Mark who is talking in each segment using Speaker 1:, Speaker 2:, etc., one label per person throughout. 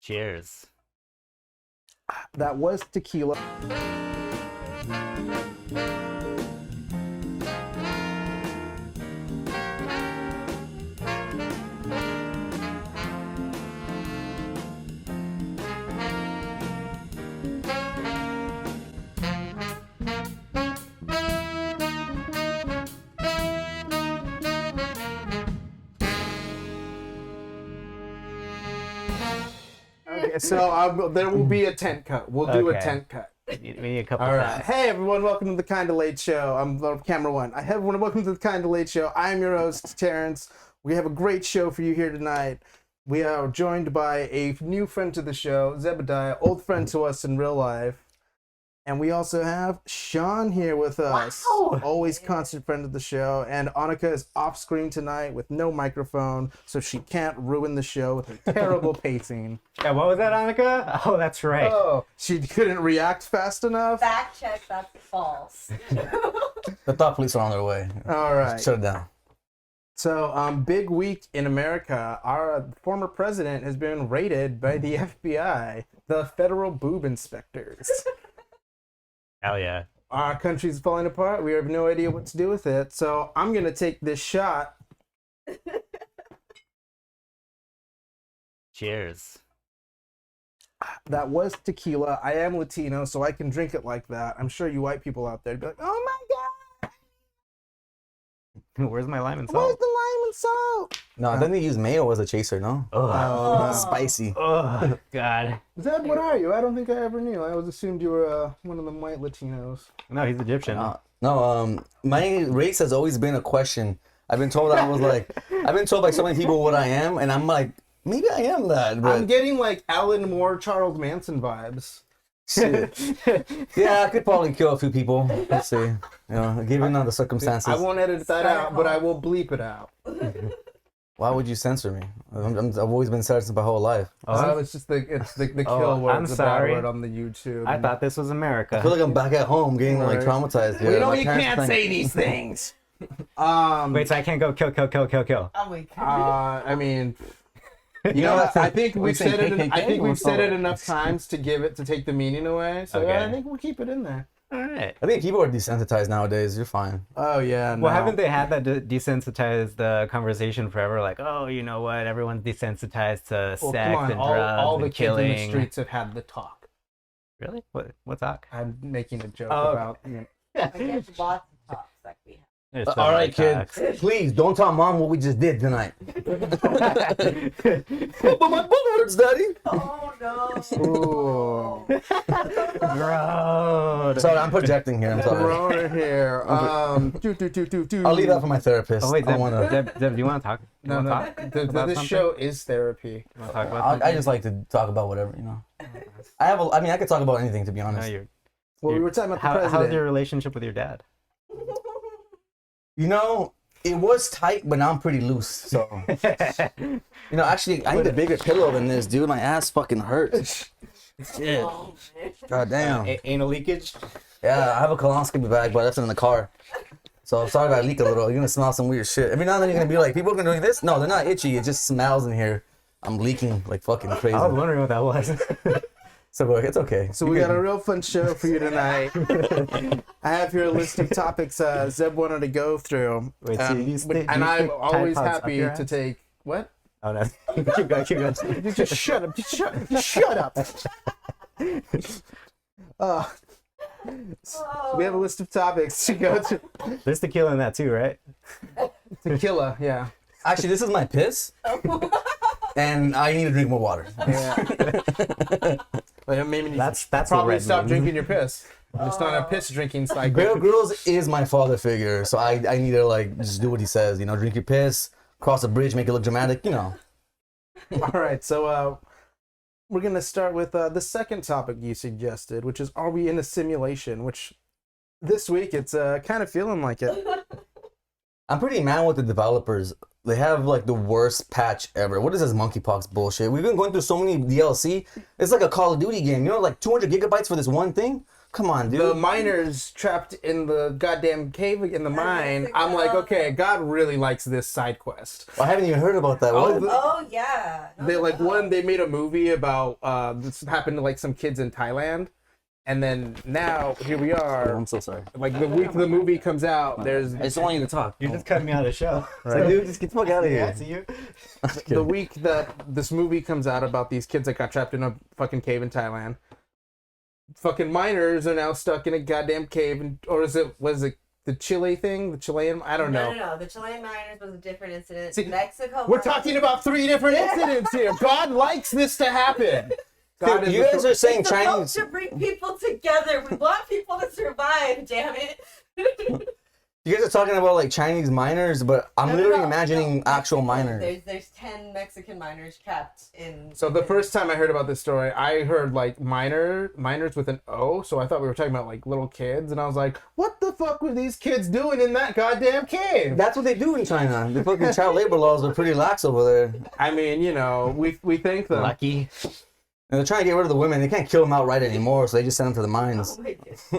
Speaker 1: Cheers.
Speaker 2: That was tequila. Okay, so there will be a tent cut. We'll do a tent cut.
Speaker 1: We need a couple
Speaker 2: All right.
Speaker 1: times.
Speaker 2: Hey, everyone. Welcome to the Kinda Late Show. I'm camera one. Hi, everyone. Welcome to the Kinda Late Show. I'm your host, Terence. We have a great show for you here tonight. We are joined by a new friend to the show, Zebediah, old friend to us in real life. And we also have Sean here with us.
Speaker 1: Wow.
Speaker 2: Always constant friend of the show. And Anika is off screen tonight with no microphone, so she can't ruin the show with her terrible pacing.
Speaker 1: Yeah, what was that, Anika? Oh, that's right.
Speaker 2: Oh, she couldn't react fast enough?
Speaker 3: Fact check, that's false.
Speaker 4: The thought police are on their way.
Speaker 2: All right.
Speaker 4: Shut it down.
Speaker 2: So, big week in America. Our former president has been raided by the FBI, the federal boob inspectors.
Speaker 1: Hell yeah.
Speaker 2: Our country's falling apart. We have no idea what to do with it. So I'm going to take this shot.
Speaker 1: Cheers.
Speaker 2: That was tequila. I am Latino, so I can drink it like that. I'm sure you white people out there be like, oh my God,
Speaker 1: Where's my lime and
Speaker 2: where's
Speaker 1: salt?
Speaker 2: the lime and salt?
Speaker 4: No, then they use mayo as a chaser, no?
Speaker 1: Oh,
Speaker 4: Spicy.
Speaker 1: oh God.
Speaker 2: Zeb, what are you? I don't think I ever knew. I always assumed you were one of them white Latinos.
Speaker 1: No, he's Egyptian.
Speaker 4: My race has always been a question. I've been told I've been told by so many people what I am, and I'm like, maybe I am that. But
Speaker 2: I'm getting like Alan Moore, Charles Manson vibes.
Speaker 4: shit. Yeah, I could probably kill a few people. Let's see. You know, given the circumstances.
Speaker 2: I won't edit that out, but I will bleep it out.
Speaker 4: Why would you censor me? I've always been censored my whole life.
Speaker 2: So it's just the kill word.
Speaker 1: I'm
Speaker 2: the
Speaker 1: sorry.
Speaker 2: bad word on the YouTube.
Speaker 1: I thought this was
Speaker 4: I
Speaker 1: America.
Speaker 4: feel like I'm back at home getting like
Speaker 2: Right.
Speaker 4: traumatized here.
Speaker 2: We know
Speaker 4: My
Speaker 2: you
Speaker 4: parents
Speaker 2: can't
Speaker 4: think-
Speaker 2: say these things.
Speaker 1: Wait, so I can't go kill.
Speaker 3: Oh my God.
Speaker 2: I mean, you know, I think we've said it. I think we've said it enough times to take the meaning away. So
Speaker 1: Okay.
Speaker 2: I think we'll keep it in there.
Speaker 1: All right.
Speaker 4: I think people are desensitized nowadays. You're fine.
Speaker 2: Oh yeah.
Speaker 1: Well,
Speaker 2: no.
Speaker 1: haven't they had that desensitized conversation forever? Like, oh, you know what? Everyone's desensitized to
Speaker 2: Well,
Speaker 1: sex
Speaker 2: come on.
Speaker 1: and drugs
Speaker 2: All the
Speaker 1: and
Speaker 2: kids
Speaker 1: killing.
Speaker 2: in the streets have had the talk.
Speaker 1: Really? What's talk?
Speaker 2: I'm making a joke
Speaker 1: Oh,
Speaker 2: about. You know,
Speaker 3: I guess lots of talks like we have.
Speaker 1: There's so
Speaker 4: All
Speaker 1: many
Speaker 4: right, kids.
Speaker 1: talks.
Speaker 4: Please don't tell mom what we just did tonight. Oh, but my butt hurts, Daddy.
Speaker 3: Oh no.
Speaker 2: ooh,
Speaker 1: Gross.
Speaker 4: Sorry, I'm projecting here. I'm sorry.
Speaker 2: Corona here. Do.
Speaker 4: I'll leave that for my therapist.
Speaker 1: Oh wait,
Speaker 4: I
Speaker 1: Deb,
Speaker 4: wanna.
Speaker 1: Deb, do you want to talk? You
Speaker 2: No,
Speaker 1: wanna
Speaker 2: no.
Speaker 1: talk
Speaker 2: This
Speaker 1: about something?
Speaker 2: show is therapy.
Speaker 1: You wanna talk about
Speaker 4: I
Speaker 1: something?
Speaker 4: just like to talk about whatever, you know. I mean, I could talk about anything, to be
Speaker 1: No,
Speaker 4: honest.
Speaker 2: Well, we were talking about the president.
Speaker 1: how's your relationship with your dad?
Speaker 4: You know, it was tight, but now I'm pretty loose. So, you know, actually, I need a bigger pillow than this, dude. My ass fucking hurts. Shit.
Speaker 3: Oh, man.
Speaker 4: God damn.
Speaker 1: Anal leakage?
Speaker 4: Yeah, I have a colonoscopy bag, but I left it in the car. So I'm sorry if I leak a little. You're gonna smell some weird shit. Every now and then you're gonna be like, people are gonna do this? No, they're not itchy. It just smells in here. I'm leaking like fucking crazy.
Speaker 1: I was wondering what that was.
Speaker 4: So it's okay.
Speaker 2: So we got a real fun show for you tonight. I have here a list of topics Zeb wanted to go through.
Speaker 1: Wait, so you stick-
Speaker 2: and
Speaker 1: you
Speaker 2: I'm
Speaker 1: stick
Speaker 2: always
Speaker 1: Tide Pods up
Speaker 2: happy
Speaker 1: your
Speaker 2: to
Speaker 1: ass?
Speaker 2: take what?
Speaker 1: Oh no. keep going.
Speaker 2: You just shut up. Just shut up. So we have a list of topics to go to.
Speaker 1: There's tequila in that too, right?
Speaker 2: Tequila, yeah.
Speaker 4: Actually, this is my piss. And I need to drink more water.
Speaker 2: Yeah. Well, maybe you
Speaker 1: That's
Speaker 2: probably
Speaker 1: what red
Speaker 2: stop
Speaker 1: means.
Speaker 2: drinking your piss. It's not a piss drinking cycle.
Speaker 4: Bear Grylls is my father figure, so I need to like just do what he says. You know, drink your piss, cross a bridge, make it look dramatic. You know.
Speaker 2: All right, so we're gonna start with the second topic you suggested, which is, are we in a simulation? Which this week it's kind of feeling like it.
Speaker 4: I'm pretty mad with the developers. They have like the worst patch ever. What is this monkeypox bullshit? We've been going through so many DLC. It's like a Call of Duty game. You know, like 200 gigabytes for this one thing. Come on, dude.
Speaker 2: the miners trapped in the goddamn cave in the mine. I'm like, okay, God really likes this side quest.
Speaker 4: I haven't even heard about that. What?
Speaker 3: Oh yeah.
Speaker 2: They they made a movie about this happened to like some kids in Thailand, and then now here we are.
Speaker 4: I'm so sorry.
Speaker 2: Like the week the movie comes out, there's
Speaker 4: I just don't want you to talk.
Speaker 1: You're just cutting me out of the show.
Speaker 4: Right. Dude, just get the fuck out of
Speaker 1: Yeah,
Speaker 4: here.
Speaker 1: see you.
Speaker 2: the week that this movie comes out about these kids that got trapped in a fucking cave in Thailand. Fucking miners are now stuck in a goddamn cave, or was it the Chile thing? The Chilean? I don't know.
Speaker 3: No. The Chilean miners was a different incident.
Speaker 2: See,
Speaker 3: Mexico.
Speaker 2: We're talking about 3 different incidents here. God likes this to happen. God
Speaker 4: Dude,
Speaker 2: is
Speaker 4: you guys are saying
Speaker 3: It's supposed
Speaker 4: Chinese.
Speaker 3: to bring people together. We want people to survive. Damn it.
Speaker 4: You guys are talking about like Chinese miners, but I'm literally imagining actual miners.
Speaker 3: There's 10 Mexican miners trapped in.
Speaker 2: So the first time I heard about this story, I heard like miners with an O. So I thought we were talking about like little kids, and I was like, "What the fuck were these kids doing in that goddamn cave?"
Speaker 4: That's what they do in China. The fucking child labor laws are pretty lax over there.
Speaker 2: I mean, you know, we thank them.
Speaker 1: Lucky.
Speaker 4: And they're trying to get rid of the women. They can't kill them outright anymore, so they just send them to the mines.
Speaker 3: Oh my goodness.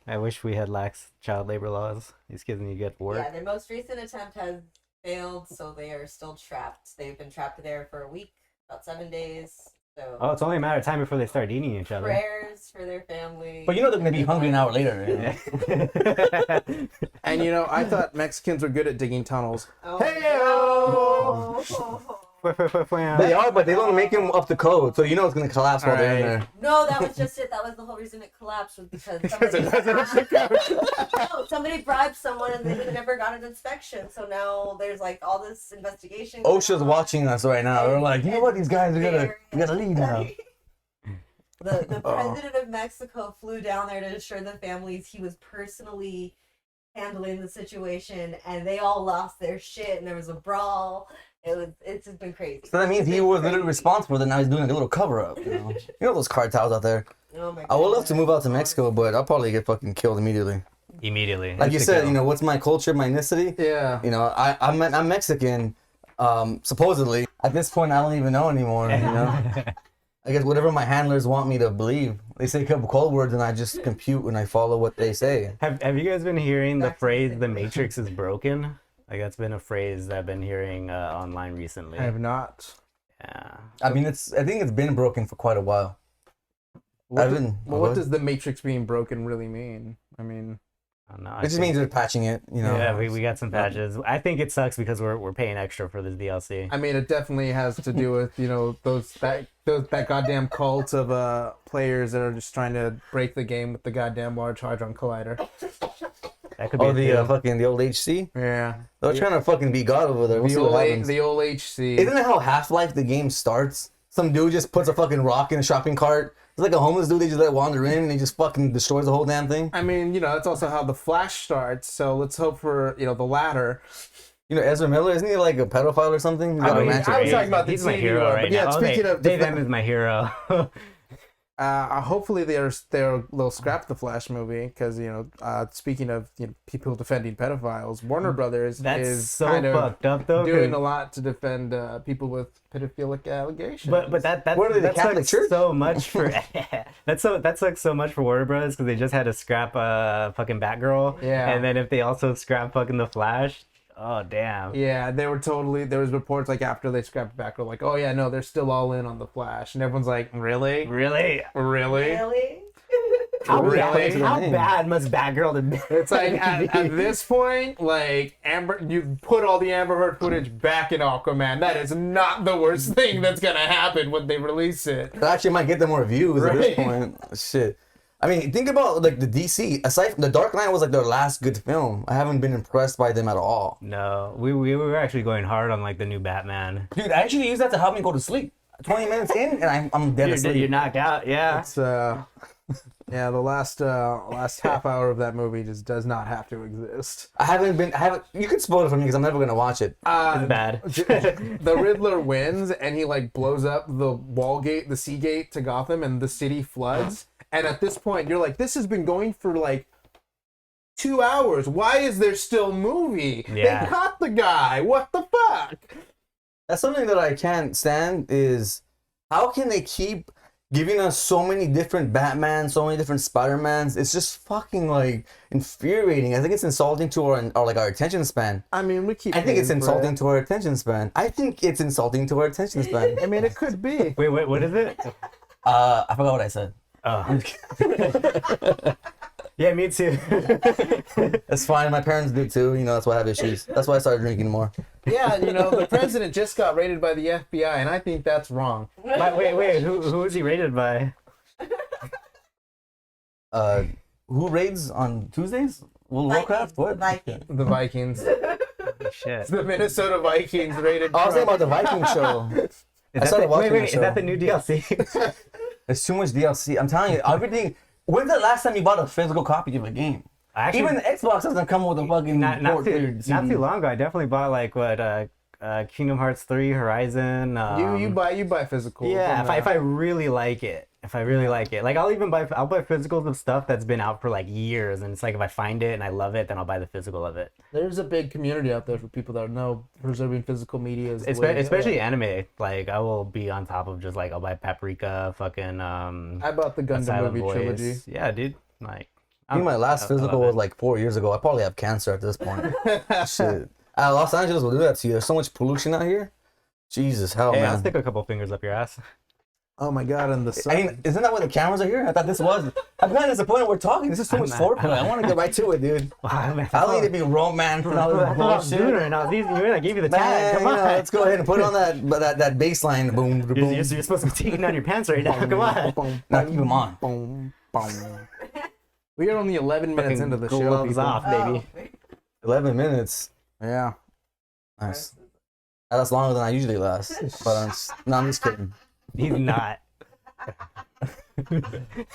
Speaker 1: I wish we had lax child labor laws. These kids need to get to work.
Speaker 3: Yeah, their most recent attempt has failed, so they are still trapped. They've been trapped there for a week, about 7 days. So
Speaker 1: Oh, it's only a matter of time before they start eating each other.
Speaker 3: prayers for their family.
Speaker 4: But you know they're gonna be hungry an hour later. You know?
Speaker 2: And you know, I thought Mexicans were good at digging tunnels.
Speaker 3: Oh,
Speaker 2: Hey-o!
Speaker 3: no.
Speaker 4: They are, but they don't make them up to code, so you know it's gonna collapse while they're in there.
Speaker 3: No, that was just it. That was the whole reason it collapsed, was because
Speaker 2: Because it
Speaker 3: somebody,
Speaker 2: doesn't have to go.
Speaker 3: no, somebody bribed someone and they never got an inspection. So now there's like all this investigation.
Speaker 4: OSHA's watching us right now. They're like, you know what, these guys are gonna leave now.
Speaker 3: The president of Mexico flew down there to assure the families he was personally handling the situation, and they all lost their shit, and there was a brawl. It's just been crazy.
Speaker 4: So that means he was literally responsible, and now he's doing a little cover up. You know those cartels out there.
Speaker 3: Oh my God.
Speaker 4: I would love to move out to Mexico, but I'll probably get fucking killed immediately.
Speaker 1: Immediately.
Speaker 4: Like you said, you know, what's my culture, my ethnicity?
Speaker 2: Yeah.
Speaker 4: You know, I'm Mexican, supposedly. At this point, I don't even know anymore. You know, I guess whatever my handlers want me to believe. They say a couple cold words, and I just compute and I follow what they say.
Speaker 1: Have you guys been hearing the
Speaker 3: Back to
Speaker 1: phrase
Speaker 3: the
Speaker 1: "the Matrix is broken"? Like that's been a phrase that I've been hearing online recently.
Speaker 2: I have not.
Speaker 1: Yeah.
Speaker 4: I mean, I think it's been broken for quite a while.
Speaker 2: What does the Matrix being broken really mean? I mean,
Speaker 1: I don't know.
Speaker 4: It just means they're patching it, you know.
Speaker 1: Yeah, we got some patches. I think it sucks because we're paying extra for this DLC.
Speaker 2: I mean, it definitely has to do with, you know, that goddamn cult of players that are just trying to break the game with the goddamn Large Hadron Collider.
Speaker 1: That could be
Speaker 4: The old HC.
Speaker 2: Yeah.
Speaker 4: They're trying to fucking be God over there. We'll see what happens.
Speaker 2: The old HC.
Speaker 4: Isn't that how Half-Life the game starts? Some dude just puts a fucking rock in a shopping cart. It's like a homeless dude they just let wander in and he just fucking destroys the whole damn thing.
Speaker 2: I mean, you know, that's also how the Flash starts. So let's hope for, you know, the latter.
Speaker 4: You know, Ezra Miller, isn't he like a pedophile or something?
Speaker 2: I mean,
Speaker 4: romantic.
Speaker 2: I was talking about the
Speaker 1: He's my
Speaker 2: TV
Speaker 1: hero
Speaker 2: one,
Speaker 1: right
Speaker 2: but yeah,
Speaker 1: now.
Speaker 2: speaking of
Speaker 1: Dave M is my hero.
Speaker 2: hopefully they'll scrap the Flash movie because, you know, speaking of, you know, people defending pedophiles, Warner Brothers
Speaker 1: That's
Speaker 2: is
Speaker 1: so
Speaker 2: kind of
Speaker 1: fucked up though.
Speaker 2: doing a lot to defend people with pedophilic allegations.
Speaker 1: But that's
Speaker 4: What are they, the
Speaker 1: that's
Speaker 4: Catholic
Speaker 1: like
Speaker 4: Church?
Speaker 1: so much for that's like so much for Warner Bros. Because they just had to scrap fucking Batgirl.
Speaker 2: Yeah.
Speaker 1: And then if they also scrap fucking the Flash, oh damn.
Speaker 2: yeah, they were totally. There was reports like after they scrapped Batgirl, like, oh yeah, no, they're still all in on the Flash, and everyone's like, really,
Speaker 1: Really?
Speaker 3: Really?
Speaker 1: How
Speaker 2: Really?
Speaker 1: bad must Batgirl have been?
Speaker 2: It's like at this point, like you put all the Amber Heard footage back in Aquaman. That is not the worst thing that's gonna happen when they release it.
Speaker 4: That actually might get them more views at this
Speaker 2: Right.
Speaker 4: point. Shit. I mean, think about like the DC. Aside from The Dark Knight was like their last good film. I haven't been impressed by them at all.
Speaker 1: No, we were actually going hard on like the new Batman.
Speaker 4: Dude, I actually use that to help me go to sleep. 20 minutes in and I'm dead asleep.
Speaker 1: You're knocked out, yeah.
Speaker 2: It's yeah, the last half hour of that movie just does not have to exist.
Speaker 4: I haven't. You can spoil it for me because I'm never gonna watch it.
Speaker 1: It's bad.
Speaker 2: The Riddler wins and he like blows up the sea gate to Gotham and the city floods. And at this point, you're like, this has been going for like 2 hours. Why is there still movie?
Speaker 1: Yeah.
Speaker 2: They caught the guy. What the fuck?
Speaker 4: That's something that I can't stand is how can they keep giving us so many different Batman, so many different Spider-Mans. It's just fucking like infuriating. I think it's insulting to our attention span.
Speaker 2: I mean, we keep.
Speaker 4: I think it's
Speaker 2: paying for
Speaker 4: insulting
Speaker 2: it.
Speaker 4: to our attention span. I think it's insulting to our attention span.
Speaker 2: I mean, it could be.
Speaker 1: Wait, what is it?
Speaker 4: I forgot what I said.
Speaker 1: Oh. Yeah, me too.
Speaker 4: It's fine. My parents do too. You know, that's why I have issues. That's why I started drinking more.
Speaker 2: Yeah, you know, the president just got raided by the FBI, and I think that's wrong.
Speaker 1: Wait, who is he rated by?
Speaker 4: Who raids on Tuesdays? Warcraft? What?
Speaker 3: Vikings.
Speaker 2: The Vikings.
Speaker 1: Shit.
Speaker 2: The Minnesota Vikings raided.
Speaker 4: Oh, I was thinking
Speaker 2: Trump.
Speaker 4: about the Viking show. I started
Speaker 1: Wait,
Speaker 4: watching the
Speaker 1: is
Speaker 4: show.
Speaker 1: that the new DLC?
Speaker 4: There's too much DLC. I'm telling you, everything. When's the last time you bought a physical copy of a game?
Speaker 1: Actually,
Speaker 4: Even the Xbox doesn't come with a fucking
Speaker 1: not
Speaker 4: port
Speaker 1: too,
Speaker 4: cleared
Speaker 1: not
Speaker 4: CD.
Speaker 1: too long ago. I definitely bought like Kingdom Hearts 3, Horizon.
Speaker 2: You buy physical.
Speaker 1: Yeah, if I really like it. If I really like it, like I'll buy physicals of stuff that's been out for like years, and it's like if I find it and I love it, then I'll buy the physical of it.
Speaker 2: There's a big community out there for people that know preserving physical media is the way to go.
Speaker 1: Especially anime. Like I will be on top of just like I'll buy Paprika, fucking
Speaker 2: I bought the Gundam
Speaker 1: Asylum
Speaker 2: movie
Speaker 1: Boys.
Speaker 2: trilogy.
Speaker 1: Yeah, dude. Like
Speaker 4: I think my last
Speaker 1: I
Speaker 4: physical
Speaker 1: love
Speaker 4: was
Speaker 1: it.
Speaker 4: like 4 years ago. I probably have cancer at this point. Shit. Los Angeles will do that to you. There's so much pollution out here. Jesus, hell,
Speaker 1: Hey, I'll
Speaker 4: man.
Speaker 1: stick a couple fingers up your ass.
Speaker 2: Oh my god, and the
Speaker 4: I
Speaker 2: sun.
Speaker 4: mean, isn't that why the cameras are here? I thought this was. I'm kind of disappointed we're talking. This is so much foreplay. I want to get right to it, dude.
Speaker 1: Wow, man.
Speaker 4: I don't need to be romance and all this
Speaker 1: That's what I was doing
Speaker 4: bullshit.
Speaker 1: right now. It's easy. I gave you the
Speaker 4: Man,
Speaker 1: tag. Come
Speaker 4: you know,
Speaker 1: on.
Speaker 4: let's go ahead and put on that bass line. Boom, boom.
Speaker 1: You're supposed to be taking down your pants right now. Come on.
Speaker 2: Boom,
Speaker 4: Now keep 'em on.
Speaker 2: boom, boom. We are only 11 minutes into the show.
Speaker 1: Gloves
Speaker 2: people.
Speaker 1: off, baby.
Speaker 4: 11 minutes.
Speaker 2: Yeah.
Speaker 4: Nice. That's longer than I usually last. But I'm just kidding.
Speaker 1: He's not.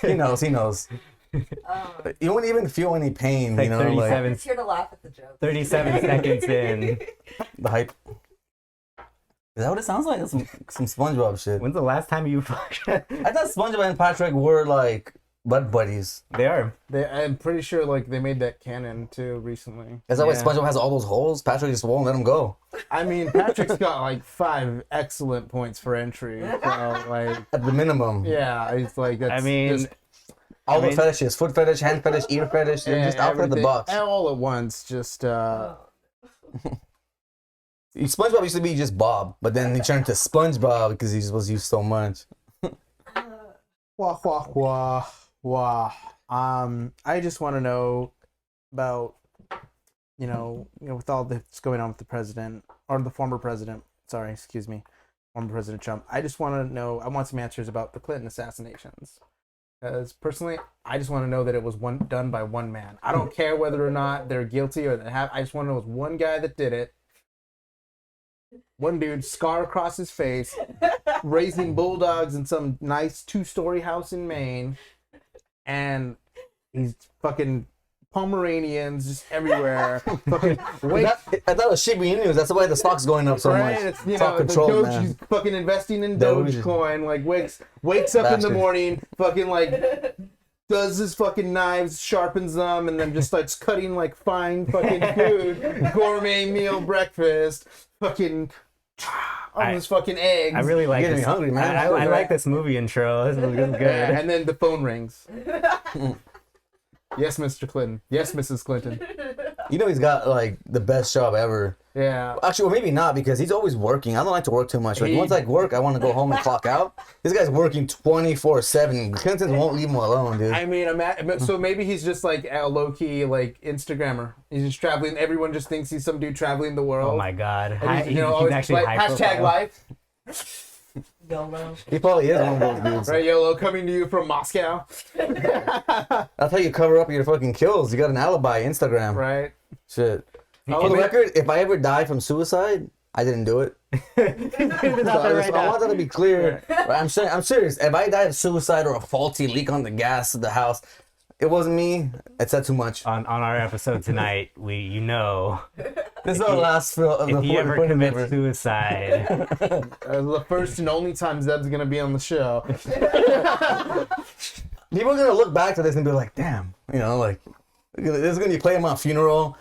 Speaker 4: He knows. You won't even feel any pain,
Speaker 1: Like
Speaker 4: you know,
Speaker 1: 37
Speaker 3: It's here to laugh at the joke.
Speaker 1: 37 seconds in.
Speaker 4: the hype. Is that what it sounds like? That's some SpongeBob shit.
Speaker 1: When's the last time you fucked?
Speaker 4: I thought SpongeBob and Patrick were like buddies.
Speaker 1: They are.
Speaker 2: I'm pretty sure like they made that canon too recently.
Speaker 4: Is that why
Speaker 1: Yeah.
Speaker 4: SpongeBob has all those holes? Patrick just won't let him go.
Speaker 2: I mean, Patrick's got like 5 excellent points for entry. So like,
Speaker 4: At the minimum.
Speaker 2: yeah, it's like that's.
Speaker 1: I mean,
Speaker 2: just,
Speaker 4: All
Speaker 1: I
Speaker 4: the fetishes. Foot fetish, hand fetish, ear fetish. They're just out of the
Speaker 2: everything-
Speaker 4: box.
Speaker 2: all at once. Just
Speaker 4: SpongeBob used to be just Bob, but then he turned to SpongeBob because he was used so much.
Speaker 2: wah wah wah wah. I just want to know about, with all that's going on with the president or the former president. Sorry, excuse me, former President Trump. I just want to know. I want some answers about the Clinton assassinations. Because personally, I just want to know that it was done by one man. I don't care whether or not they're guilty or they have. I just want to know it was one guy that did it. One dude, scar across his face, raising bulldogs in some nice 2-story house in Maine, and he's fucking Pomeranians just everywhere. Fucking
Speaker 4: I thought it was Shiba Inus. That's why the stock's going up so
Speaker 2: right?
Speaker 4: much.
Speaker 2: It's,
Speaker 4: It's all
Speaker 2: the
Speaker 4: controlled,
Speaker 2: Doge,
Speaker 4: man.
Speaker 2: he's fucking investing in
Speaker 4: Doge.
Speaker 2: Dogecoin. Like wakes up in the
Speaker 4: Bastard.
Speaker 2: morning, fucking like does his fucking knives, sharpens them, and then just starts cutting like fine fucking food, gourmet meal breakfast, fucking on his fucking eggs.
Speaker 1: I really like
Speaker 4: Getting
Speaker 1: this.
Speaker 4: me hungry, man.
Speaker 1: I like this movie intro. This is good.
Speaker 2: Yeah, and then the phone rings. Yes, Mr. Clinton. Yes, Mrs. Clinton.
Speaker 4: You know he's got like the best job ever.
Speaker 2: Yeah.
Speaker 4: Actually, well, maybe not because he's always working. I don't like to work too much. Like
Speaker 2: He-
Speaker 4: once I work, I want to go home and clock out. This guy's working 24/7. Clinton won't leave him alone, dude.
Speaker 2: I mean, so maybe he's just like a low-key like Instagrammer. He's just traveling. Everyone just thinks he's some dude traveling the world.
Speaker 1: Oh my god.
Speaker 2: And he's,
Speaker 1: He's
Speaker 2: always
Speaker 1: actually
Speaker 2: like,
Speaker 1: high
Speaker 2: hashtag
Speaker 1: profile.
Speaker 2: life.
Speaker 3: YOLO.
Speaker 4: He probably is one of those dudes.
Speaker 2: Right, YOLO, coming to you from Moscow.
Speaker 4: That's how you cover up your fucking kills. You got an alibi, Instagram.
Speaker 2: Right.
Speaker 4: Shit.
Speaker 2: Oh,
Speaker 4: For the
Speaker 2: man.
Speaker 4: record, if I ever die from suicide, I didn't do it.
Speaker 1: It's out there right
Speaker 4: I
Speaker 1: now.
Speaker 4: want that to be clear. I'm serious. If I died of suicide or a faulty leak on the gas of the house, it wasn't me. It said too much.
Speaker 1: On our episode tonight,
Speaker 4: This is our last film.
Speaker 1: if he ever commits suicide,
Speaker 2: The first and only time Zeb's gonna be on the show.
Speaker 4: People are gonna look back to this and be like, "Damn, like this is gonna be playing at my funeral."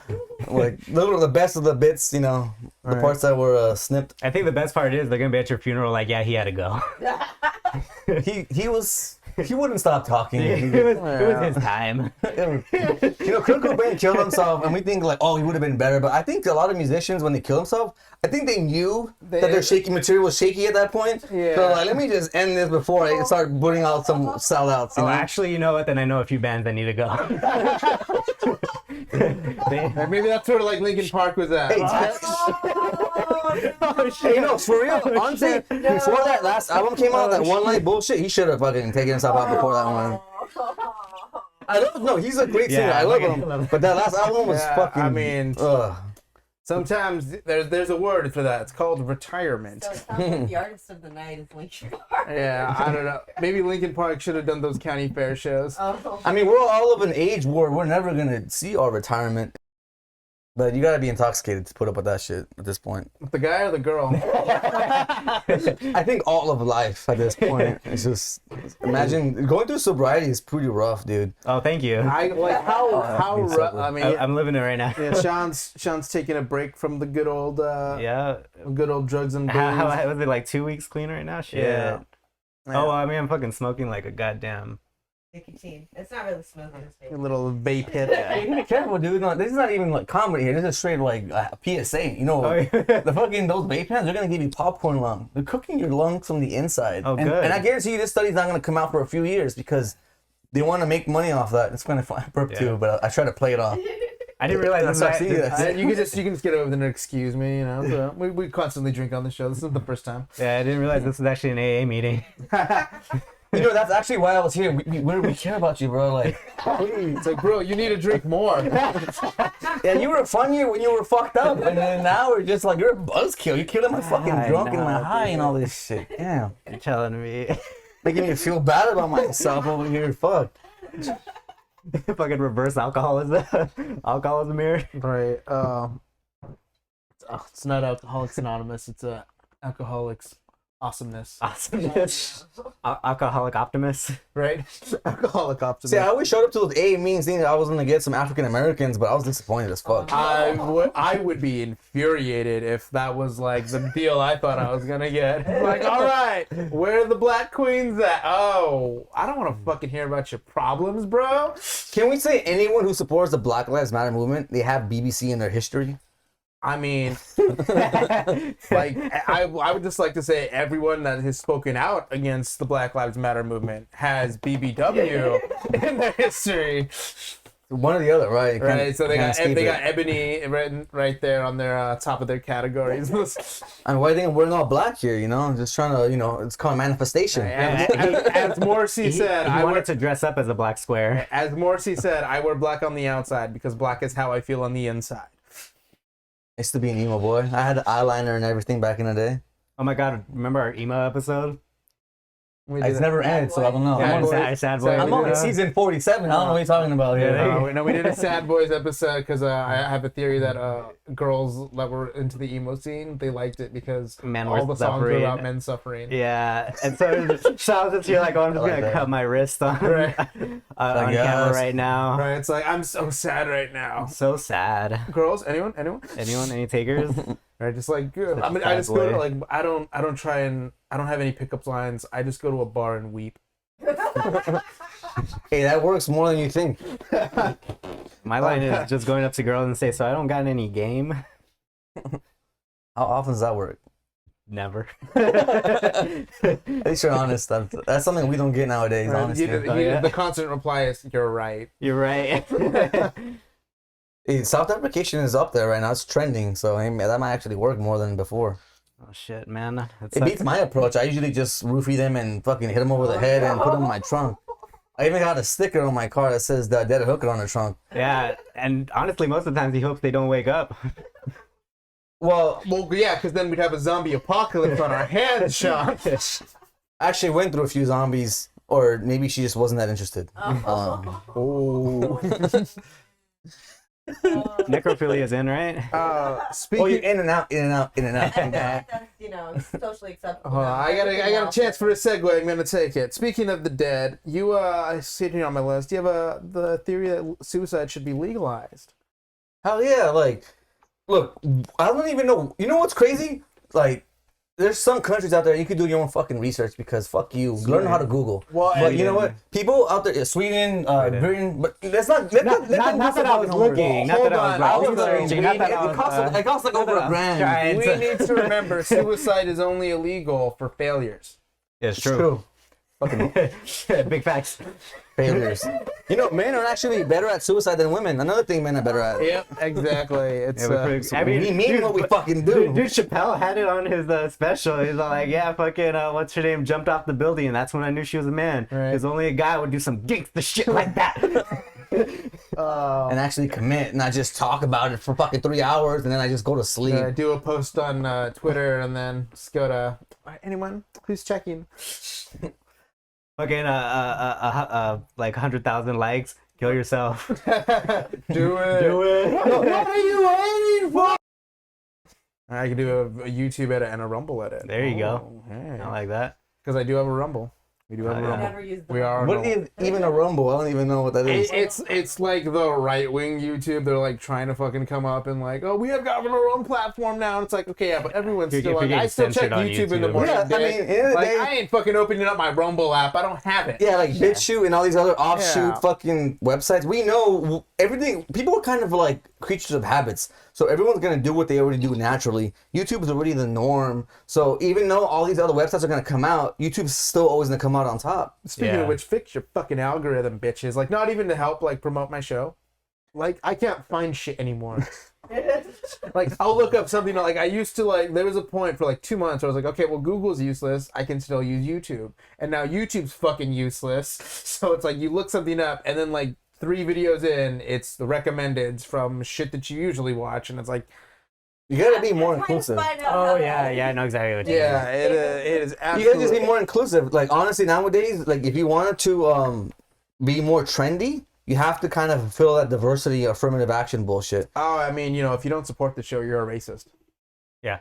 Speaker 4: Like those were the best of the bits, the parts that were snipped.
Speaker 1: I think the best part is they're gonna be at your funeral like, yeah, he had to go.
Speaker 4: he wouldn't stop talking.
Speaker 1: It was his time.
Speaker 4: Kurt Cobain killed himself, and we think like, oh, he would have been better. But I think a lot of musicians, when they kill themselves, I think they knew that their shaky material was shaky at that point.
Speaker 2: Yeah.
Speaker 4: So like, let me just end this before I start putting out some sellouts. You know?
Speaker 1: Actually, you know what? Then I know a few bands that need to go.
Speaker 2: Maybe that's sort of like Linkin Park was at.
Speaker 4: Hey, no, for real. Honestly, before that last album came out, that One Light bullshit, he should have fucking taken himself out before that one. I don't know. He's a great singer. I love him. But that last album was fucking.
Speaker 2: I mean, sometimes there's a word for that. It's called retirement.
Speaker 3: So it sounds like the artist of the night is Linkin Park.
Speaker 2: Yeah, I don't know. Maybe Linkin Park should have done those county fair shows.
Speaker 3: Oh.
Speaker 4: I mean, we're all of an age where we're never gonna see our retirement. But you gotta be intoxicated to put up with that shit at this point.
Speaker 2: The guy or the girl?
Speaker 4: I think all of life at this point. It's just imagine going through sobriety is pretty rough, dude.
Speaker 1: Oh, thank you.
Speaker 2: I like how rough. I mean,
Speaker 1: I'm living it right now.
Speaker 2: yeah, Sean's taking a break from the good old
Speaker 1: Yeah.
Speaker 2: good old drugs and booze.
Speaker 1: How was it like 2 weeks clean right now? Shit.
Speaker 2: Yeah.
Speaker 1: Oh, I mean, I'm fucking smoking like a goddamn.
Speaker 3: Nicotine. It's not really smoking. It's
Speaker 2: A
Speaker 3: vape.
Speaker 2: little vape hit.
Speaker 4: You be careful, dude. No, this is not even like comedy here. This is straight like PSA. You know,
Speaker 1: Oh, yeah.
Speaker 4: the fucking those vape pens, they're gonna give you popcorn lung. They're cooking your lungs from the inside.
Speaker 1: Oh,
Speaker 4: and,
Speaker 1: good.
Speaker 4: And I guarantee you, this study's not gonna come out for a few years because they want to make money off that. It's kind of fun. I burp too, but I try to play it off.
Speaker 1: I didn't realize
Speaker 4: That's
Speaker 1: that's
Speaker 4: what I see. That's it.
Speaker 2: You can just get over there and excuse me, you know. So we constantly drink on the show. This isn't the first time.
Speaker 1: Yeah, I didn't realize this was actually an AA meeting.
Speaker 4: You know, that's actually why I was here. We care about you, bro. Like,
Speaker 2: It's like, bro, you need to drink more.
Speaker 4: yeah, you were funnier when you were fucked up, and then now we're just like, you're a buzzkill. You're killing my fucking
Speaker 1: I
Speaker 4: drunk and my
Speaker 1: know,
Speaker 4: high
Speaker 1: dude.
Speaker 4: and all this shit. Damn,
Speaker 1: You're telling me.
Speaker 4: making me feel bad about myself over here. Fuck.
Speaker 1: Fucking reverse alcoholism. Alcoholism here.
Speaker 2: Right. It's not Alcoholics Anonymous. It's Alcoholics Awesomeness.
Speaker 1: Awesomeness. Alcoholic optimist.
Speaker 2: Right? Alcoholic Optimism.
Speaker 4: See, I always showed up to those AA meetings thinking I was gonna get some African Americans, but I was disappointed as fuck.
Speaker 2: I would be infuriated if that was like the deal I thought I was gonna get. Like, all right, where are the black queens at? Oh, I don't want to fucking hear about your problems, bro.
Speaker 4: Can we say anyone who supports the Black Lives Matter movement, they have BBC in their history?
Speaker 2: I mean, like, I would just like to say everyone that has spoken out against the Black Lives Matter movement has BBW in their history.
Speaker 4: One or the other, right?
Speaker 2: Right, so they got
Speaker 4: escape it.
Speaker 2: Ebony right there on their top of their categories.
Speaker 4: And why do you think we're not black here? You know, just trying to, it's called manifestation.
Speaker 2: as Morrissey said,
Speaker 1: He
Speaker 2: I
Speaker 1: wanted
Speaker 2: wear,
Speaker 1: to dress up as a black square.
Speaker 2: as Morrissey said, I wear black on the outside because black is how I feel on the inside.
Speaker 4: I used to be an emo boy. I had eyeliner and everything back in the day.
Speaker 1: Oh my god, remember our emo episode?
Speaker 4: It's never ended, so I don't know.
Speaker 1: Yeah,
Speaker 4: I'm on,
Speaker 1: sad boy.
Speaker 4: I'm on season 47. I don't know what you're talking about here.
Speaker 1: Yeah,
Speaker 2: We did a Sad Boys episode because I have a theory that girls that were into the emo scene, they liked it because
Speaker 1: Men
Speaker 2: all
Speaker 1: were
Speaker 2: the songs were
Speaker 1: suffering.
Speaker 2: about men suffering.
Speaker 1: Yeah, and so I was just here like, oh, I'm just
Speaker 4: I like
Speaker 1: gonna
Speaker 4: that.
Speaker 1: cut my wrist on,
Speaker 2: Right.
Speaker 1: on
Speaker 4: I
Speaker 1: camera
Speaker 4: guess.
Speaker 1: right now.
Speaker 2: Right, it's like, I'm so sad right now.
Speaker 1: So sad.
Speaker 2: Girls, anyone?
Speaker 1: Anyone? Any takers?
Speaker 2: Right, just like good. I mean,
Speaker 1: sad
Speaker 2: I just go to
Speaker 1: boy.
Speaker 2: like I don't have any pickup lines. I just go to a bar and weep.
Speaker 4: Hey, that works more than you think.
Speaker 1: My line is just going up to girls and say, "So I don't got any game."
Speaker 4: How often does that work?
Speaker 1: Never.
Speaker 4: At least you're honest. That's something we don't get nowadays,
Speaker 2: Right,
Speaker 4: honestly.
Speaker 1: yeah.
Speaker 2: The constant reply is, "You're right."
Speaker 1: You're right.
Speaker 4: Hey, self-deprecation is up there right now. It's trending, so I mean, that might actually work more than before.
Speaker 1: Oh shit, man.
Speaker 4: It beats my approach. I usually just roofie them and fucking hit them over the head and put them in my trunk. I even got a sticker on my car that says the dead hooker on the trunk.
Speaker 1: Yeah, and honestly, most of the times he hopes they don't wake up.
Speaker 4: Well,
Speaker 2: Yeah, because then we'd have a zombie apocalypse on our hands, Sean.
Speaker 4: I actually went through a few zombies, or maybe she just wasn't that interested.
Speaker 2: Oh.
Speaker 1: Necrophilia's in, right?
Speaker 2: Speaking.
Speaker 4: Oh, you're in and out, in and out, in and out.
Speaker 3: That's socially acceptable.
Speaker 2: Hold on, I got a chance for a segue. I'm gonna take it. Speaking of the dead, I see it here on my list. You have the theory that suicide should be legalized.
Speaker 4: Hell yeah, like, look, I don't even know. You know what's crazy? Like, there's some countries out there you could do your own fucking research because fuck you. Learn how to Google.
Speaker 2: Well,
Speaker 4: But you know what? People out there, Sweden, Britain, but let's not.
Speaker 1: Not that I was looking. Not that I was researching. Not that I was.
Speaker 4: It costs like over $1,000.
Speaker 1: trying
Speaker 2: we
Speaker 1: to-
Speaker 2: need to remember suicide is only illegal for failures.
Speaker 1: It's
Speaker 4: It's
Speaker 1: true.
Speaker 4: true. Fucking
Speaker 1: Big facts.
Speaker 4: failures. You know, men are actually better at suicide than women. Another thing men are better at.
Speaker 2: Yep, exactly. It's
Speaker 1: Yeah, we're pretty- I mean,
Speaker 4: we mean
Speaker 1: dude,
Speaker 4: what we
Speaker 1: but-
Speaker 4: fucking do.
Speaker 1: Dude, Chappelle had it on his special. He's all like, yeah, fucking, what's her name, jumped off the building, and that's when I knew she was a man.
Speaker 2: Right.
Speaker 1: Because only a guy would do some gangsta shit like that.
Speaker 4: And actually commit, not just talk about it for fucking 3 hours and then I just go to sleep.
Speaker 2: do a post on Twitter and then just go to anyone who's checking.
Speaker 1: Fucking, like 100,000 likes, kill yourself.
Speaker 2: Do it.
Speaker 1: Do it.
Speaker 2: What are you waiting for? I can do a YouTube edit and a Rumble edit.
Speaker 1: There you go.
Speaker 2: Hey.
Speaker 1: I like that.
Speaker 2: Because I do have a Rumble. We do have a
Speaker 1: yeah.
Speaker 2: Rumble.
Speaker 3: Never used the
Speaker 2: We are.
Speaker 4: What is even a rumble? I don't even know what that is.
Speaker 2: It's like the right wing YouTube. They're like trying to fucking come up and like, oh, we have got our own platform now. And it's like, okay, yeah, but everyone's
Speaker 1: If
Speaker 2: still
Speaker 1: you're
Speaker 2: like,
Speaker 1: getting
Speaker 2: I still check
Speaker 1: censored on
Speaker 2: YouTube in the
Speaker 1: YouTube.
Speaker 2: morning.
Speaker 4: Yeah, I mean, in the
Speaker 2: like
Speaker 4: day-
Speaker 2: I ain't fucking opening up my Rumble app. I don't have it.
Speaker 4: Yeah, like BitChute and all these other offshoot
Speaker 2: Yeah.
Speaker 4: fucking websites. We know everything. People are kind of like creatures of habits. So everyone's going to do what they already do naturally. YouTube is already the norm. So even though all these other websites are going to come out, YouTube's still always going to come out on top.
Speaker 2: Speaking
Speaker 1: Yeah.
Speaker 2: of which, fix your fucking algorithm, bitches. Like, not even to help like promote my show. Like, I can't find shit anymore. Like, I'll look up something like I used to like. There was a point for like 2 months where I was like, okay, well, Google's useless. I can still use YouTube, and now YouTube's fucking useless. So it's like you look something up, and then like 3 videos in, it's the recommendeds from shit that you usually watch, and it's like,
Speaker 4: You got to be more
Speaker 3: Trying to
Speaker 4: inclusive.
Speaker 3: find out
Speaker 1: Oh,
Speaker 3: how
Speaker 1: yeah,
Speaker 3: to-
Speaker 1: yeah, I know exactly what you
Speaker 2: yeah, it is
Speaker 4: You
Speaker 2: absolutely.
Speaker 4: got to just be more inclusive. Like, honestly, nowadays, like, if you wanted to be more trendy, you have to kind of fill that diversity, affirmative action bullshit.
Speaker 2: Oh, I mean, you know, if you don't support the show, you're a racist.
Speaker 1: Yeah.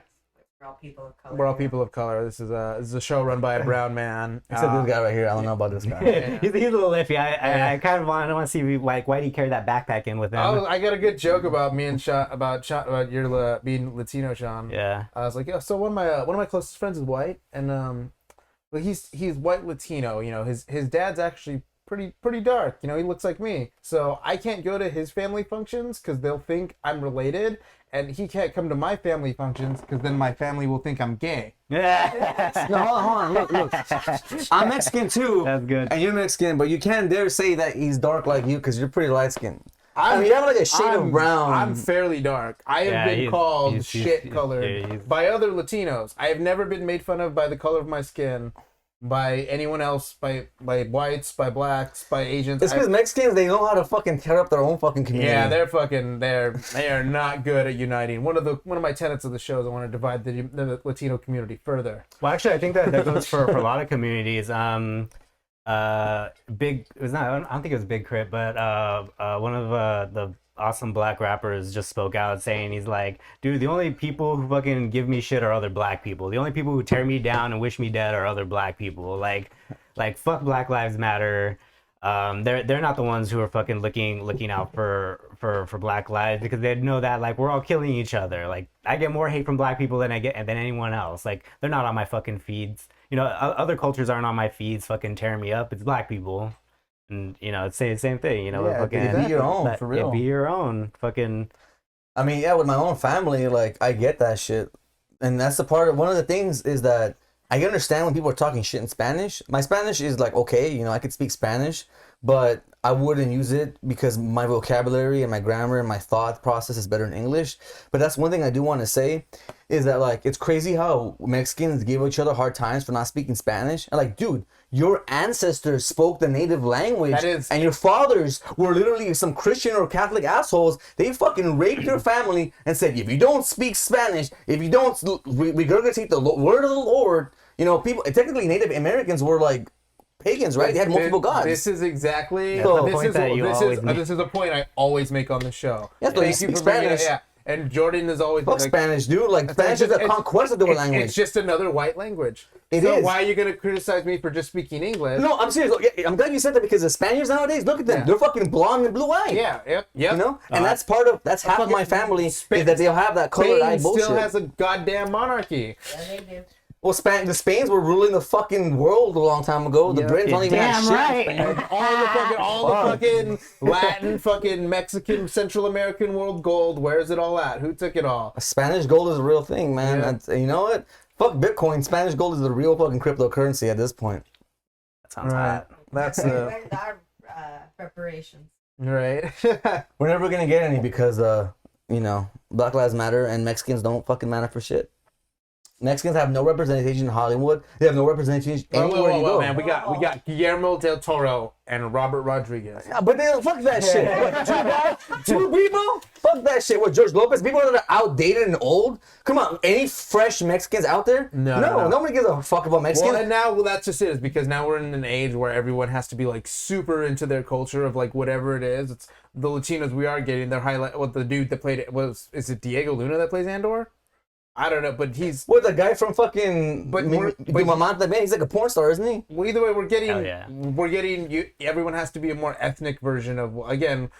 Speaker 3: We're all people of color.
Speaker 2: We're all people of color. This is a show run by a brown man.
Speaker 4: Except this guy right here. I don't know about this guy.
Speaker 1: he's a little iffy. I kind of want to see like why do you carry that backpack in with him?
Speaker 2: Oh, I got a good joke about me and Sean about your being Latino, Sean.
Speaker 1: Yeah.
Speaker 2: I was like, yeah. So one of my closest friends is white, and well, he's white Latino. You know, his dad's actually pretty dark. You know, he looks like me. So I can't go to his family functions because they'll think I'm related, and he can't come to my family functions because then my family will think I'm gay.
Speaker 1: Yeah.
Speaker 4: No, hold on. Look. I'm Mexican too.
Speaker 1: That's good.
Speaker 4: And you're Mexican, but you can't dare say that he's dark like you because you're pretty light skinned. I mean, you have like a shade of brown.
Speaker 2: I'm fairly dark. I have
Speaker 1: Yeah,
Speaker 2: been
Speaker 1: he's-
Speaker 2: called
Speaker 1: he's-
Speaker 2: shit colored
Speaker 1: yeah, he's-
Speaker 2: by other Latinos. I have never been made fun of by the color of my skin, by anyone else, by whites, by blacks, by Asians.
Speaker 4: It's because Mexicans, they know how to fucking tear up their own fucking community.
Speaker 2: Yeah, they are not good at uniting. One of my tenets of the show is I want to divide the Latino community further.
Speaker 1: Well, actually, I think that goes for a lot of communities. Big. It was not. I don't think it was Big Crit, but one of the awesome black rappers just spoke out saying he's like, dude, the only people who fucking give me shit are other black people. The only people who tear me down and wish me dead are other black people. Like fuck Black Lives Matter. They're not the ones who are fucking looking out for Black lives because they know that like we're all killing each other. Like I get more hate from black people than anyone else. Like they're not on my fucking feeds. You know, other cultures aren't on my feeds fucking tearing me up. It's black people. And you know, it's the same thing. You know,
Speaker 2: Yeah,
Speaker 1: fucking
Speaker 4: be your own, for real.
Speaker 1: Yeah, be your own. Fucking.
Speaker 4: I mean, yeah, with my own family, like, I get that shit. And that's the part of, one of the things is that I understand when people are talking shit in Spanish. My Spanish is like, okay, you know, I could speak Spanish, but I wouldn't use it because my vocabulary and my grammar and my thought process is better in English. But that's one thing I do want to say is that, like, it's crazy how Mexicans give each other hard times for not speaking Spanish. And, like, dude, your ancestors spoke the native language.
Speaker 2: That is-
Speaker 4: and your fathers were literally some Christian or Catholic assholes. They fucking raped your family and said, if you don't speak Spanish, if you don't regurgitate the word of the Lord, you know, people, technically Native Americans were like pagans, right? They had multiple gods.
Speaker 2: This is exactly
Speaker 1: That's the
Speaker 2: this
Speaker 1: point
Speaker 2: is
Speaker 1: that you always make.
Speaker 2: this is a point I always make on the show.
Speaker 4: Yeah, so you
Speaker 2: Thank
Speaker 4: speak
Speaker 2: for bringing it.
Speaker 4: Spanish.
Speaker 2: Yeah, and Jordan is always
Speaker 4: Fuck
Speaker 2: like,
Speaker 4: Spanish, dude. Like, Spanish is a conquest of the language.
Speaker 2: It's just another white language.
Speaker 4: It
Speaker 2: so
Speaker 4: is.
Speaker 2: why are you gonna criticize me for just speaking English?
Speaker 4: No, I'm serious. Look, I'm glad you said that because the Spaniards nowadays, look at them.
Speaker 2: Yeah.
Speaker 4: They're fucking blonde and blue-eyed.
Speaker 2: Yeah. Yep.
Speaker 4: You know? And that's part of, that's half of my family is that they'll have that colored eye
Speaker 2: Spain
Speaker 4: bullshit.
Speaker 2: still has a goddamn monarchy.
Speaker 3: Yeah, they do.
Speaker 4: Well, the Spains were ruling the fucking world a long time ago. The
Speaker 2: Yeah.
Speaker 4: Brits don't even have
Speaker 1: Damn
Speaker 4: shit.
Speaker 1: right.
Speaker 4: in Spain.
Speaker 2: All the fucking Latin, fucking Mexican, Central American world gold. Where's it all at? Who took it all?
Speaker 4: Spanish gold is a real thing, man.
Speaker 2: Yeah.
Speaker 4: That's, you know what? Fuck Bitcoin. Spanish gold is the real fucking cryptocurrency at this point.
Speaker 1: That sounds
Speaker 2: Right.
Speaker 1: hot.
Speaker 2: That's
Speaker 3: Where's our preparations?
Speaker 2: right.
Speaker 4: We're never gonna get any because, you know, Black Lives Matter and Mexicans don't fucking matter for shit. Mexicans have no representation in Hollywood. They have no representation anywhere you go.
Speaker 2: man. We got Guillermo del Toro and Robert Rodriguez.
Speaker 4: Yeah, but they fuck that shit. What, two people? Fuck that shit. What, George Lopez? People that are outdated and old? Come on, any fresh Mexicans out there?
Speaker 2: No.
Speaker 4: Nobody gives a fuck about Mexicans.
Speaker 2: Well, and now, that's just it. Is because now we're in an age where everyone has to be like super into their culture of like whatever it is. It's the Latinos we are getting. Their highlight. What the dude that played it is it Diego Luna that plays Andor? I don't know, but he's.
Speaker 4: What, the guy from fucking
Speaker 2: But
Speaker 4: he's like a porn star, isn't he?
Speaker 2: Well, either way, we're getting.
Speaker 1: Hell yeah.
Speaker 2: We're getting. Everyone has to be a more ethnic version of again.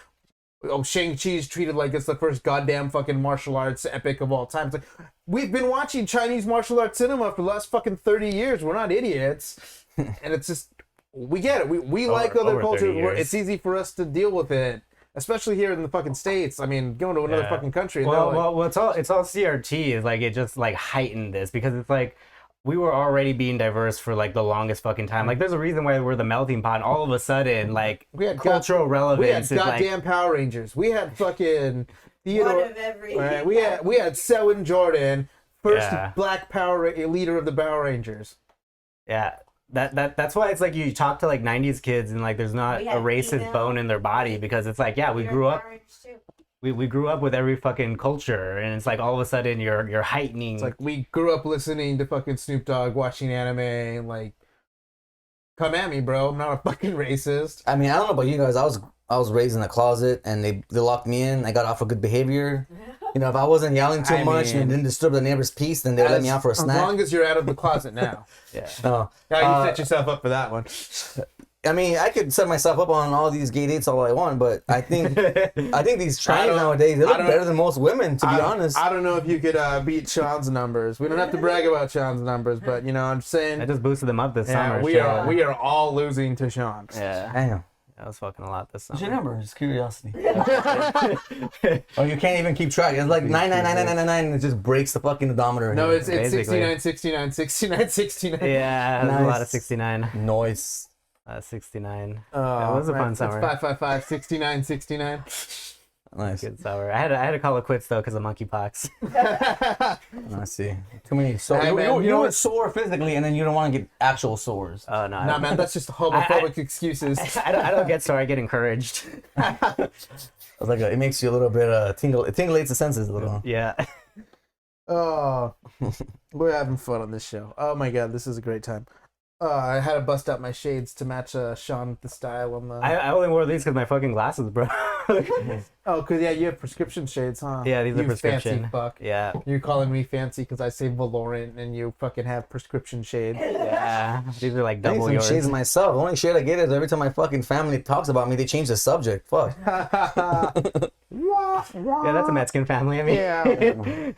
Speaker 2: Oh, Shang-Chi's treated like it's the first goddamn fucking martial arts epic of all time. It's like, we've been watching Chinese martial arts cinema for the last fucking 30 years. We're not idiots. And it's just, we get it. We like other
Speaker 1: over 30
Speaker 2: cultures.
Speaker 1: years.
Speaker 2: It's easy for us to deal with it. Especially here in the fucking States. I mean, going to another
Speaker 1: Yeah.
Speaker 2: fucking country. And they're like,
Speaker 1: Well, it's all CRT is like it just like heightened this because it's like we were already being diverse for like the longest fucking time. Like there's a reason why we're the melting pot. And all of a sudden, like
Speaker 2: We had
Speaker 1: cultural relevance
Speaker 2: we had
Speaker 1: is like
Speaker 2: goddamn Power Rangers. We had fucking Theodore.
Speaker 3: One of every.
Speaker 2: Right, we had Selwyn Jordan, first
Speaker 1: Yeah.
Speaker 2: black leader of the Power Rangers.
Speaker 1: yeah. That's why it's like you talk to like 90s kids and like there's not
Speaker 3: We
Speaker 1: a
Speaker 3: had
Speaker 1: racist
Speaker 3: female-
Speaker 1: bone in their body because it's like we
Speaker 3: You're
Speaker 1: grew up
Speaker 3: orange, too.
Speaker 1: we grew up with every fucking culture and it's like all of a sudden you're heightening
Speaker 2: It's like we grew up listening to fucking Snoop Dogg, watching anime, and like, come at me, bro. I'm not a fucking racist.
Speaker 4: I mean, I don't know about you guys. I was raised in a closet and they locked me in. I got off for good behavior. You know, if I wasn't yelling too
Speaker 2: I
Speaker 4: much
Speaker 2: mean,
Speaker 4: and didn't disturb the neighbor's peace, then they let me out for a
Speaker 2: As
Speaker 4: snack.
Speaker 2: long as you're out of the closet now.
Speaker 1: yeah.
Speaker 4: No.
Speaker 2: Yeah, you set yourself up for that one.
Speaker 4: I mean, I could set myself up on all these gay dates all I want, but I think these Chinese nowadays, they look better than most women, to be honest.
Speaker 2: I don't know if you could beat Sean's numbers. We don't have to brag about Sean's numbers, but you know, I'm just saying.
Speaker 1: I just boosted them up this
Speaker 2: Yeah,
Speaker 1: summer.
Speaker 2: we
Speaker 1: shit.
Speaker 2: are all losing to Sean.
Speaker 1: Yeah.
Speaker 4: Damn.
Speaker 1: That was fucking a lot this
Speaker 4: What's your
Speaker 1: summer.
Speaker 4: number? Just curiosity. Oh, you can't even keep track. It's like 99999 and it just breaks the fucking odometer.
Speaker 2: No, it's
Speaker 1: Basically.
Speaker 2: 69, 69, 69, 69.
Speaker 1: Yeah, it was a lot of
Speaker 4: Nice.
Speaker 1: 69.
Speaker 4: Noise.
Speaker 1: 69.
Speaker 2: Oh,
Speaker 1: That was a fun
Speaker 2: That's
Speaker 1: summer.
Speaker 2: 555, 69, 69.
Speaker 4: Nice.
Speaker 1: Good summer. I had to call it quits though because of monkeypox.
Speaker 4: I see. Too many sores.
Speaker 2: Hey, man,
Speaker 4: You know what's sore physically and then you don't want to get actual sores.
Speaker 1: Oh no.
Speaker 2: Nah, man, that's just homophobic excuses.
Speaker 1: I don't get sore. I get encouraged.
Speaker 4: It's like it makes you a little bit tingle. It tingulates the senses a little.
Speaker 1: Yeah.
Speaker 2: Oh, we're having fun on this show. Oh my god, this is a great time. I had to bust out my shades to match Sean with the style on the.
Speaker 1: I only wore these because my fucking glasses, bro.
Speaker 2: Oh, cause yeah, you have prescription shades, huh?
Speaker 1: Yeah, these are
Speaker 2: You
Speaker 1: prescription.
Speaker 2: Fancy fuck.
Speaker 1: Yeah.
Speaker 2: You're calling me fancy because I say Valorant and you fucking have prescription shades.
Speaker 1: Yeah. These are like
Speaker 4: I need
Speaker 1: double
Speaker 4: some
Speaker 1: yours.
Speaker 4: shades myself. The only shade I get is every time my fucking family talks about me, they change the subject. Fuck.
Speaker 1: Yeah, that's a Mexican family. I mean,
Speaker 2: Yeah.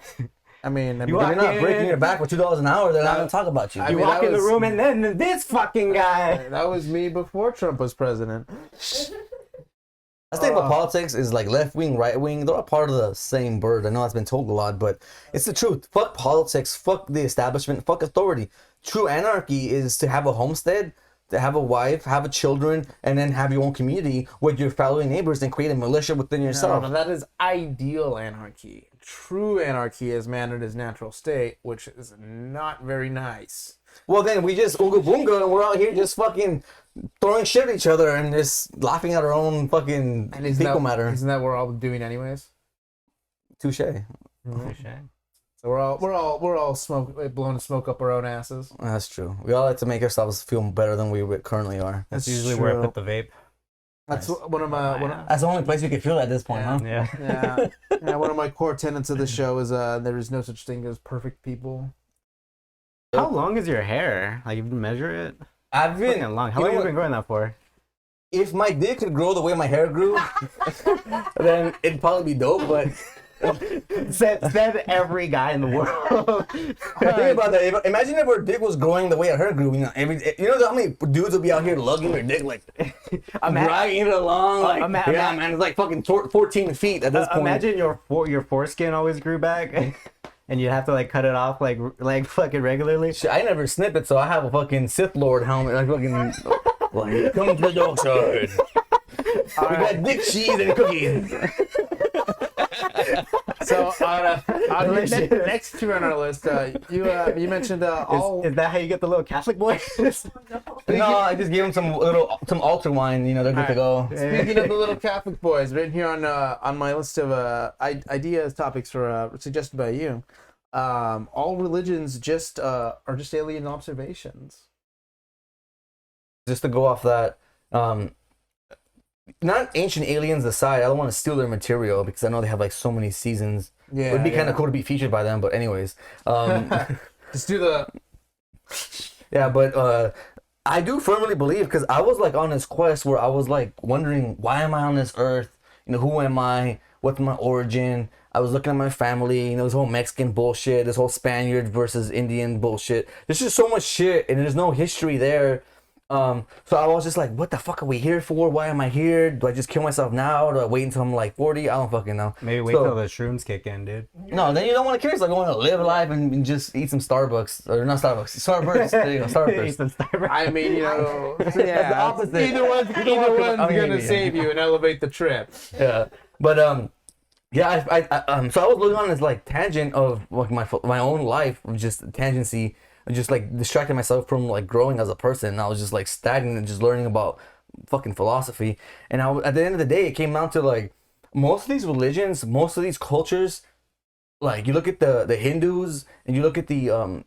Speaker 2: I mean,
Speaker 1: You
Speaker 4: If you're not
Speaker 1: in-
Speaker 4: breaking your back for $2 an hour, they're not gonna talk about you.
Speaker 2: I
Speaker 1: you
Speaker 2: mean,
Speaker 1: walk
Speaker 2: that
Speaker 1: in the
Speaker 2: was-
Speaker 1: room and then this fucking guy.
Speaker 2: that was me before Trump was president.
Speaker 4: That's the thing about politics is like left wing, right wing, they're all part of the same bird. I know that's been told a lot, but it's the truth. Fuck politics, fuck the establishment, fuck authority. True anarchy is to have a homestead, to have a wife, have children, and then have your own community with your fellow neighbors and create a militia within yourself.
Speaker 2: No, that is ideal anarchy. True anarchy is man in his natural state, which is not very nice.
Speaker 4: Well, then we just ooga boonga and we're out here just fucking throwing shit at each other and just laughing at our own fucking
Speaker 2: And
Speaker 4: fecal matter.
Speaker 2: Isn't that what we're all doing anyways?
Speaker 4: Touche.
Speaker 2: So we're all blowing smoke up our own asses.
Speaker 4: That's true. We all like to make ourselves feel better than we currently are.
Speaker 1: That's usually where I put the vape.
Speaker 2: That's one of my
Speaker 4: That's the only place you can feel at this point, huh?
Speaker 1: Yeah.
Speaker 2: yeah, one of my core tenets of the show is there is no such thing as perfect people.
Speaker 1: How long is your hair? Like you measure it?
Speaker 4: I've been
Speaker 1: Fucking long. How
Speaker 4: you
Speaker 1: long
Speaker 4: know
Speaker 1: have you been growing that for?
Speaker 4: If my dick could grow the way my hair grew, then it'd probably be dope. But
Speaker 1: said every guy in the world.
Speaker 4: Think about that. Imagine if her dick was growing the way her grew. You know how many dudes would be out here lugging their dick, like dragging it along. Like, yeah, man, it's like fucking 14 feet at this point.
Speaker 1: Imagine your foreskin always grew back, and you have to like cut it off like fucking regularly.
Speaker 4: Shit, I never snip it, so I have a fucking Sith Lord helmet. Like fucking, like, come to the dark side. We got dick cheese and cookies.
Speaker 2: So next two on our list, you mentioned all.
Speaker 1: Is that how you get the little Catholic boys?
Speaker 4: No, I just gave them some altar wine. You know, they're good to go.
Speaker 2: Speaking of the little Catholic boys, written here on my list of ideas, topics for suggested by you. All religions are just alien observations.
Speaker 4: Just to go off that, not ancient aliens aside, I don't want to steal their material because I know they have like so many seasons.
Speaker 2: Yeah,
Speaker 4: it would be kind of cool to be featured by them, but anyways,
Speaker 2: just do the.
Speaker 4: Yeah, but I do firmly believe, because I was like on this quest where I was like wondering, why am I on this earth? You know, who am I? What's my origin? I was looking at my family, you know, this whole Mexican bullshit, this whole Spaniard versus Indian bullshit. There's just so much shit, and there's no history there. So I was just like, what the fuck are we here for? Why am I here? Do I just kill myself now? Do I wait until I'm like 40? I don't fucking know.
Speaker 1: Maybe wait till the shrooms kick in, dude.
Speaker 4: No, then you don't want to kill yourself. You want to live life and just eat some Starbucks. Or not Starbucks. Starburst. There you go,
Speaker 1: Eat some
Speaker 4: Starburst.
Speaker 1: Starburst.
Speaker 2: I mean, you know,
Speaker 4: That's the opposite.
Speaker 2: Either one's gonna save you and elevate the trip.
Speaker 4: Yeah. But, yeah, so I was looking on this, like, tangent of, like, my own life, just tangency, just, like, distracting myself from, like, growing as a person. And I was just, like, stagnant and just learning about fucking philosophy. And at the end of the day, it came down to, like, most of these religions, most of these cultures, like, you look at the Hindus and you look at the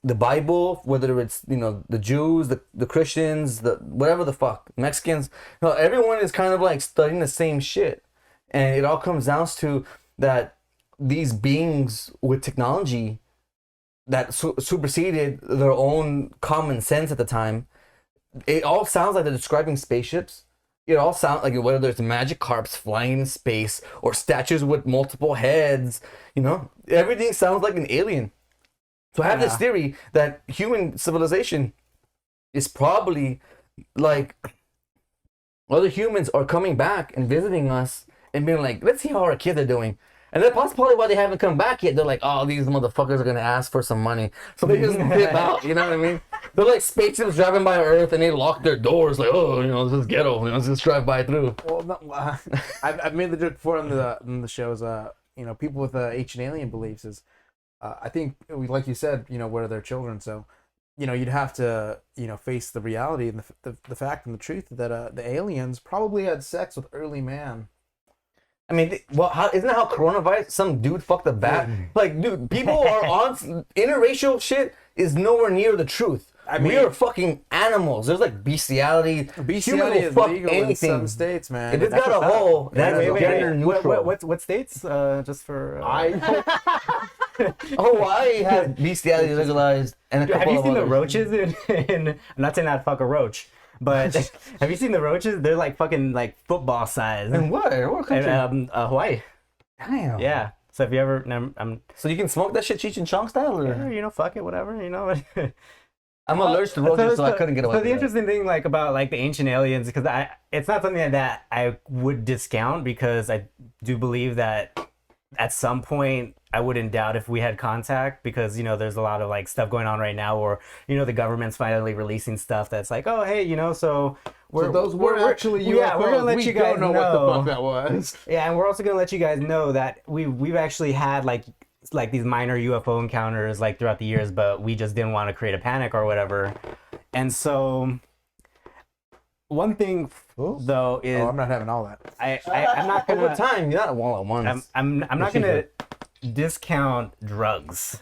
Speaker 4: Bible, whether it's, you know, the Jews, the Christians, the whatever the fuck, Mexicans, you know, everyone is kind of, like, studying the same shit. And it all comes down to that these beings with technology that superseded their own common sense at the time, it all sounds like they're describing spaceships. It all sounds like whether there's magic carps flying in space or statues with multiple heads, you know, everything sounds like an alien. So I have this theory that human civilization is probably like other humans are coming back and visiting us and being like, let's see how our kids are doing. And that's probably why they haven't come back yet. They're like, oh, these motherfuckers are going to ask for some money. So they just dip out, you know what I mean? They're like spaceships driving by Earth and they lock their doors like, oh, you know, this is ghetto. You know, let's just drive by through.
Speaker 2: Well, no, I've made the joke before on the shows, you know, people with ancient alien beliefs is, I think, like you said, you know, where they're children. So, you know, you'd have to, you know, face the reality and the fact and the truth that the aliens probably had sex with early man.
Speaker 4: I mean, well, isn't that how coronavirus? Some dude fucked a bat. Like, dude, people are on interracial shit is nowhere near the truth. I mean, we are fucking animals. There's like bestiality.
Speaker 2: Bestiality is legal in some states, man.
Speaker 4: If it's got a hole, that's gender neutral.
Speaker 1: What states? Just for
Speaker 4: Hawaii has bestiality legalized, and a couple
Speaker 1: have you seen
Speaker 4: of
Speaker 1: the
Speaker 4: others.
Speaker 1: roaches in I'm not saying I'd fuck a roach, but have you seen the roaches? They're like fucking like football size.
Speaker 4: And where? What country?
Speaker 1: Hawaii.
Speaker 4: Damn.
Speaker 1: Yeah. So if you ever,
Speaker 4: So you can smoke that shit Cheech and Chong style, or
Speaker 1: yeah, you know, fuck it, whatever, you know.
Speaker 4: I'm allergic to roaches, so I couldn't get away.
Speaker 1: So
Speaker 4: with
Speaker 1: the
Speaker 4: that.
Speaker 1: interesting thing, like about like the ancient aliens, because it's not something that I would discount, because I do believe that at some point I wouldn't doubt if we had contact, because, you know, there's a lot of like stuff going on right now, or, you know, the government's finally releasing stuff that's like, oh hey, you know, so
Speaker 2: those were actually UFOs.
Speaker 1: Yeah, we're gonna let you guys
Speaker 2: know what the fuck that was.
Speaker 1: Yeah, and we're also gonna let you guys know that we've actually had like these minor UFO encounters like throughout the years, but we just didn't want to create a panic or whatever. And so one thing though is
Speaker 2: I'm not having all that.
Speaker 1: I'm not gonna
Speaker 4: over time, you're not all at once.
Speaker 1: I'm not gonna discount drugs,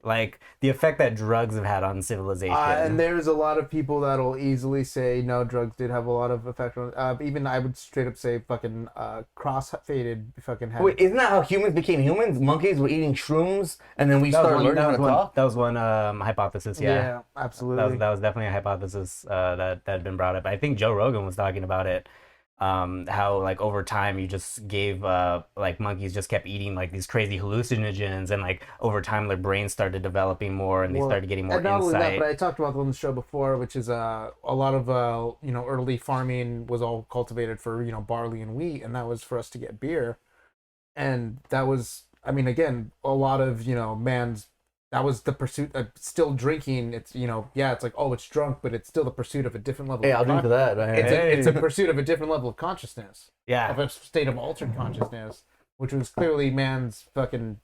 Speaker 1: like the effect that drugs have had on civilization.
Speaker 2: And there's a lot of people that'll easily say no, drugs did have a lot of effect on. Even I would straight up say fucking cross-faded fucking.
Speaker 4: Wait, isn't that how humans became humans? Monkeys were eating shrooms, and then we started learning how to talk.
Speaker 1: That was one hypothesis.
Speaker 2: Yeah, absolutely.
Speaker 1: That was definitely a hypothesis that had been brought up. I think Joe Rogan was talking about it. how like over time you just gave like monkeys just kept eating like these crazy hallucinogens, and like over time their brains started developing more, and they started getting more
Speaker 2: and not only that,
Speaker 1: insight.
Speaker 2: but I talked about on the show before, which is a lot of early farming was all cultivated for barley and wheat, and that was for us to get beer, and that was, I mean, again, a lot of man's, that was the pursuit of still drinking. It's it's like, oh, it's drunk, but it's still the pursuit of a different level.
Speaker 4: Hey,
Speaker 2: of
Speaker 4: I'll drink to that. Right?
Speaker 2: It's a pursuit of a different level of consciousness.
Speaker 1: Yeah.
Speaker 2: Of a state of altered consciousness, which was clearly man's fucking.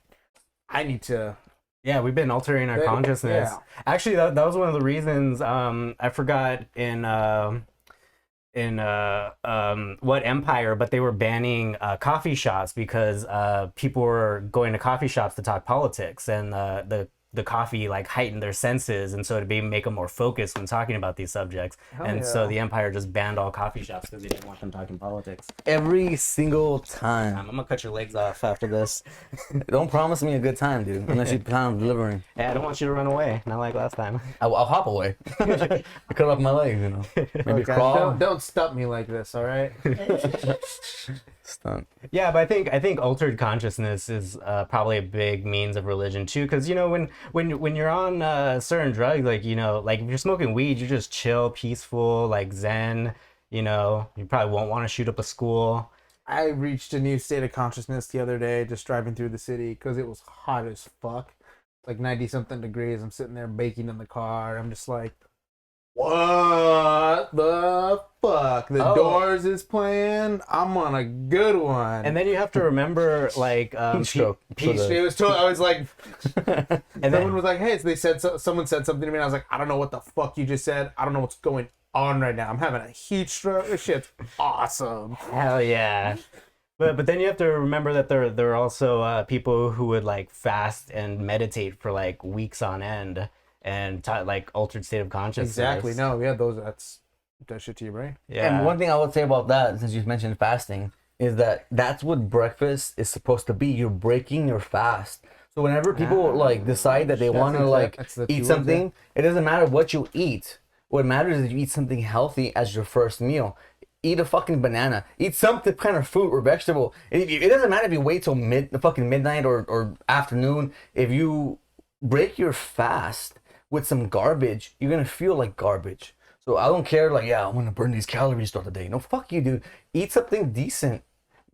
Speaker 2: I need to.
Speaker 1: Yeah, we've been altering our consciousness.
Speaker 2: Yeah.
Speaker 1: Actually, that was one of the reasons. I forgot in what empire, but they were banning coffee shops because people were going to coffee shops to talk politics, and the coffee like heightened their senses, and so to make them more focused when talking about these subjects. So the empire just banned all coffee shops because they didn't want them talking politics.
Speaker 4: Every single time.
Speaker 1: I'm gonna cut your legs off after this.
Speaker 4: Don't promise me a good time, dude, unless you plan on delivering.
Speaker 1: Yeah, I don't want you to run away, not like last time.
Speaker 4: I'll hop away. I cut off my legs, maybe
Speaker 2: Okay,
Speaker 4: crawl.
Speaker 2: don't stump me like this, all right?
Speaker 4: Stunt.
Speaker 1: Yeah, but I think altered consciousness is probably a big means of religion too, because when you're on certain drugs, like like if you're smoking weed, you're just chill, peaceful, like zen. You probably won't want to shoot up a school.
Speaker 2: I reached a new state of consciousness the other day just driving through the city because it was hot as fuck, like 90 something degrees. I'm sitting there baking in the car. I'm just like, what the fuck? The Doors is playing. I'm on a good one.
Speaker 1: And then you have to remember, like,
Speaker 4: Stroke.
Speaker 2: It was I was like,
Speaker 1: and
Speaker 2: someone
Speaker 1: then,
Speaker 2: was like, hey, so they said someone said something to me, and I was like, I don't know what the fuck you just said. I don't know what's going on right now. I'm having a heat stroke. This shit's awesome.
Speaker 1: hell yeah. But then you have to remember that there are also people who would like fast and meditate for like weeks on end, and like altered state of consciousness.
Speaker 2: Exactly. No, yeah, that's shit to your brain.
Speaker 1: Yeah.
Speaker 4: And one thing I would say about that, since you mentioned fasting, is that that's what breakfast is supposed to be. You're breaking your fast. So whenever people like decide that they want to like eat something, it doesn't matter what you eat. What matters is you eat something healthy as your first meal. Eat a fucking banana. Eat some kind of fruit or vegetable. It doesn't matter if you wait till midnight or afternoon. If you break your fast with some garbage, you're gonna feel like garbage. So I don't care, like, yeah, I want to burn these calories throughout the day. No, fuck you, dude. Eat something decent,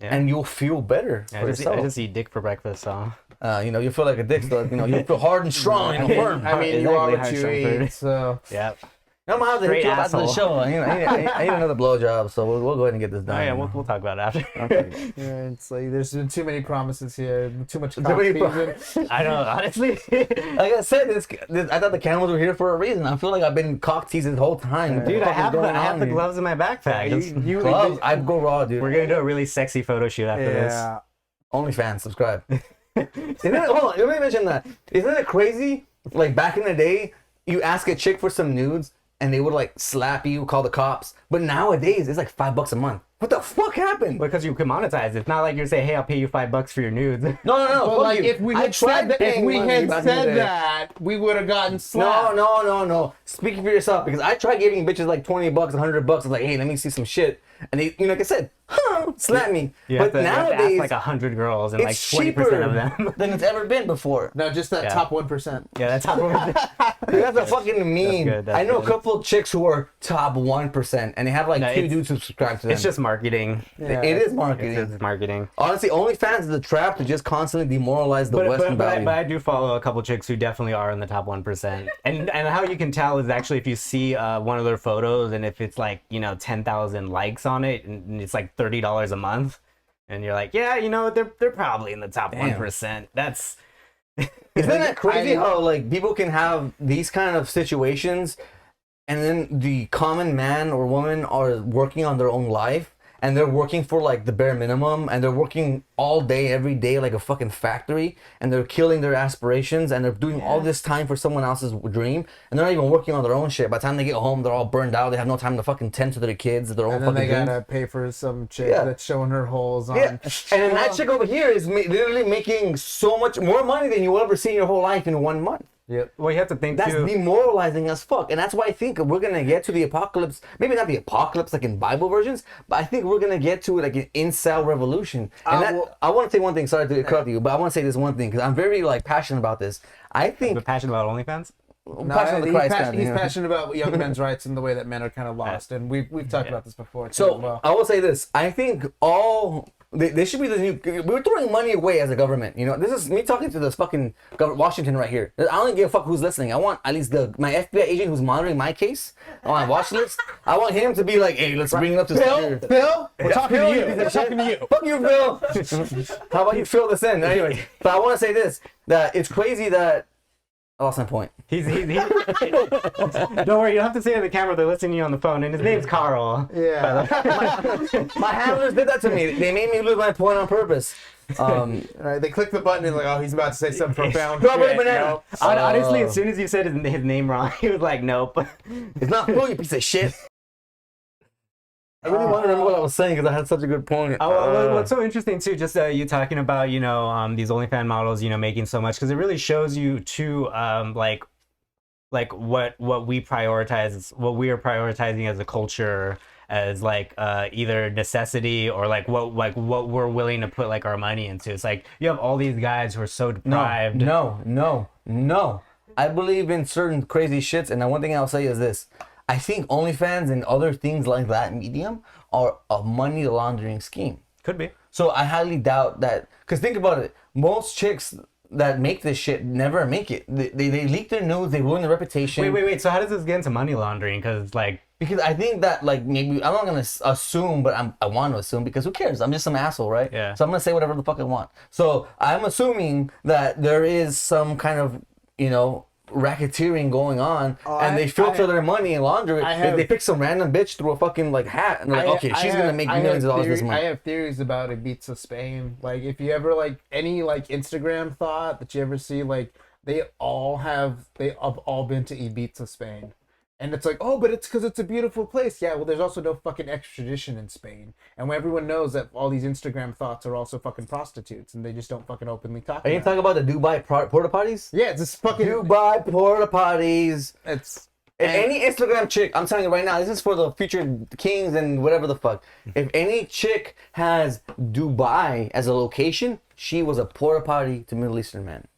Speaker 4: and you'll feel better for yourself.
Speaker 1: I just eat dick for breakfast, so.
Speaker 4: You feel like a dick, so you feel hard and strong and firm.
Speaker 2: I mean, you are what you eat, so.
Speaker 1: Yeah.
Speaker 4: I'm gonna have to hit you up after the
Speaker 1: asshole.
Speaker 4: show. I need another blowjob, so we'll go ahead and get this done.
Speaker 1: Oh yeah, we'll talk about it after.
Speaker 4: Okay.
Speaker 2: Yeah, it's like there's been too many promises here, too much
Speaker 4: Too many
Speaker 2: season.
Speaker 1: I know, honestly.
Speaker 4: Like I said, I thought the cameras were here for a reason. I feel like I've been cock teased this whole time.
Speaker 1: Dude, I have the gloves in my backpack.
Speaker 4: gloves. I'd go raw, dude.
Speaker 1: We're gonna do a really sexy photo shoot after this.
Speaker 2: Yeah.
Speaker 4: OnlyFans, subscribe. Hold on, let me mention that. Isn't it crazy? Like back in the day, you ask a chick for some nudes, and they would like slap you, call the cops. But nowadays, it's like $5 a month. What the fuck happened?
Speaker 1: Because you can monetize it. It's not like you're saying, hey, I'll pay you $5 for your nudes.
Speaker 4: No.
Speaker 2: But like, if we had said
Speaker 4: that,
Speaker 2: that, we would have gotten slapped.
Speaker 4: No. Speaking for yourself, because I tried giving bitches like $20, $100. I was like, hey, let me see some shit, and they, like I said, slap me.
Speaker 1: But
Speaker 4: nowadays,
Speaker 1: you have to ask like 100 girls, and like 20% of them.
Speaker 4: than it's ever been before.
Speaker 2: No, just that top 1%.
Speaker 1: Yeah, that's how.
Speaker 4: Dude, that's a fucking meme.
Speaker 1: That's
Speaker 4: I know
Speaker 1: good.
Speaker 4: a couple of chicks who are top 1%, and they have like two dudes who subscribe to them.
Speaker 1: It's just marketing.
Speaker 2: Yeah,
Speaker 4: it is marketing.
Speaker 1: It's marketing.
Speaker 4: Honestly, OnlyFans is a trap to just constantly demoralize the Western value.
Speaker 1: But I do follow a couple chicks who definitely are in the top 1%. And how you can tell is actually if you see one of their photos, and if it's like 10,000 likes on it, and it's like $30 a month, and you're like, yeah, they're probably in the top 1%. That's.
Speaker 4: Isn't that crazy how like people can have these kind of situations, and then the common man or woman are working on their own life, and they're working for like the bare minimum, and they're working all day every day like a fucking factory, and they're killing their aspirations, and they're doing all this time for someone else's dream, and they're not even working on their own shit. By the time they get home, they're all burned out. They have no time to fucking tend to their kids, their own
Speaker 2: And then
Speaker 4: fucking
Speaker 2: they
Speaker 4: dreams.
Speaker 2: gotta pay for some chick that's showing her holes on.
Speaker 4: Yeah, and then that chick over here is literally making so much more money than you will ever see in your whole life in 1 month.
Speaker 2: Yep.
Speaker 1: Well, you have to think
Speaker 4: That's
Speaker 1: too.
Speaker 4: demoralizing as fuck. And that's why I think we're going to get to the apocalypse. Maybe not the apocalypse like in Bible versions, but I think we're going to get to it like an Incell Revolution. And I want to say one thing. Sorry to cut you, but I want to say this one thing because I'm very like passionate about this. I think...
Speaker 1: You're passionate about OnlyFans?
Speaker 2: He's passionate about young men's rights and the way that men are kind of lost. And we've talked about this before. Too,
Speaker 4: So
Speaker 2: as well.
Speaker 4: I will say this. I think they should be the new. We're throwing money away as a government. You know, this is me talking to this fucking Washington right here. I don't give a fuck who's listening. I want at least my FBI agent who's monitoring my case on my watch list. I want him to be like, hey, let's bring it up to
Speaker 2: Phil, we're talking to you. We're talking to you.
Speaker 4: Fuck you, Phil. How about you fill this in? Anyway, but I want to say this: that it's crazy that. I lost my point.
Speaker 1: He's Don't worry, you don't have to say it on the camera. They're listening to you on the phone, and his name's Carl.
Speaker 2: Yeah.
Speaker 4: My handlers did that to me. They made me lose my point on purpose.
Speaker 2: Right, they click the button and like, oh, he's about to say something profound.
Speaker 4: Strawberry
Speaker 2: shit,
Speaker 4: banana.
Speaker 2: nope.
Speaker 1: Honestly, as soon as you said his name wrong, he was like, nope.
Speaker 4: It's not Phil, you piece of shit. I really want to remember what I was saying because I had such a good point.
Speaker 1: What's so interesting too, just you talking about these OnlyFans models, making so much, because it really shows you too, like what we prioritize, what we are prioritizing as a culture, as like either necessity or like what we're willing to put like our money into. It's like you have all these guys who are so deprived.
Speaker 4: No. I believe in certain crazy shits, and the one thing I'll say is this. I think OnlyFans and other things like that medium are a money laundering scheme.
Speaker 1: Could be.
Speaker 4: So I highly doubt that. Because think about it. Most chicks that make this shit never make it. They leak their nudes. They ruin their reputation.
Speaker 1: Wait. So how does this get into money laundering? Because
Speaker 4: I think that like maybe I'm not gonna assume, but I want to assume because who cares? I'm just some asshole, right?
Speaker 1: Yeah.
Speaker 4: So I'm gonna say whatever the fuck I want. So I'm assuming that there is some kind of racketeering going on, and they filter their money and launder it. They pick some random bitch through a fucking like hat, and they're like, okay, she's gonna make millions of dollars this month.
Speaker 2: I have theories about Ibiza, Spain. Like, if you ever like any like Instagram thought that you ever see, like they have all been to Ibiza, Spain. And it's like, oh, but it's because it's a beautiful place. Yeah, well, there's also no fucking extradition in Spain. And everyone knows that all these Instagram thoughts are also fucking prostitutes, and they just don't fucking openly talk
Speaker 4: Are you talking about the Dubai porta potties?
Speaker 2: Yeah, it's just fucking...
Speaker 4: Dubai porta potties.
Speaker 2: It's...
Speaker 4: Any Instagram chick, I'm telling you right now, this is for the future kings and whatever the fuck. If any chick has Dubai as a location, she was a porta potty to Middle Eastern men.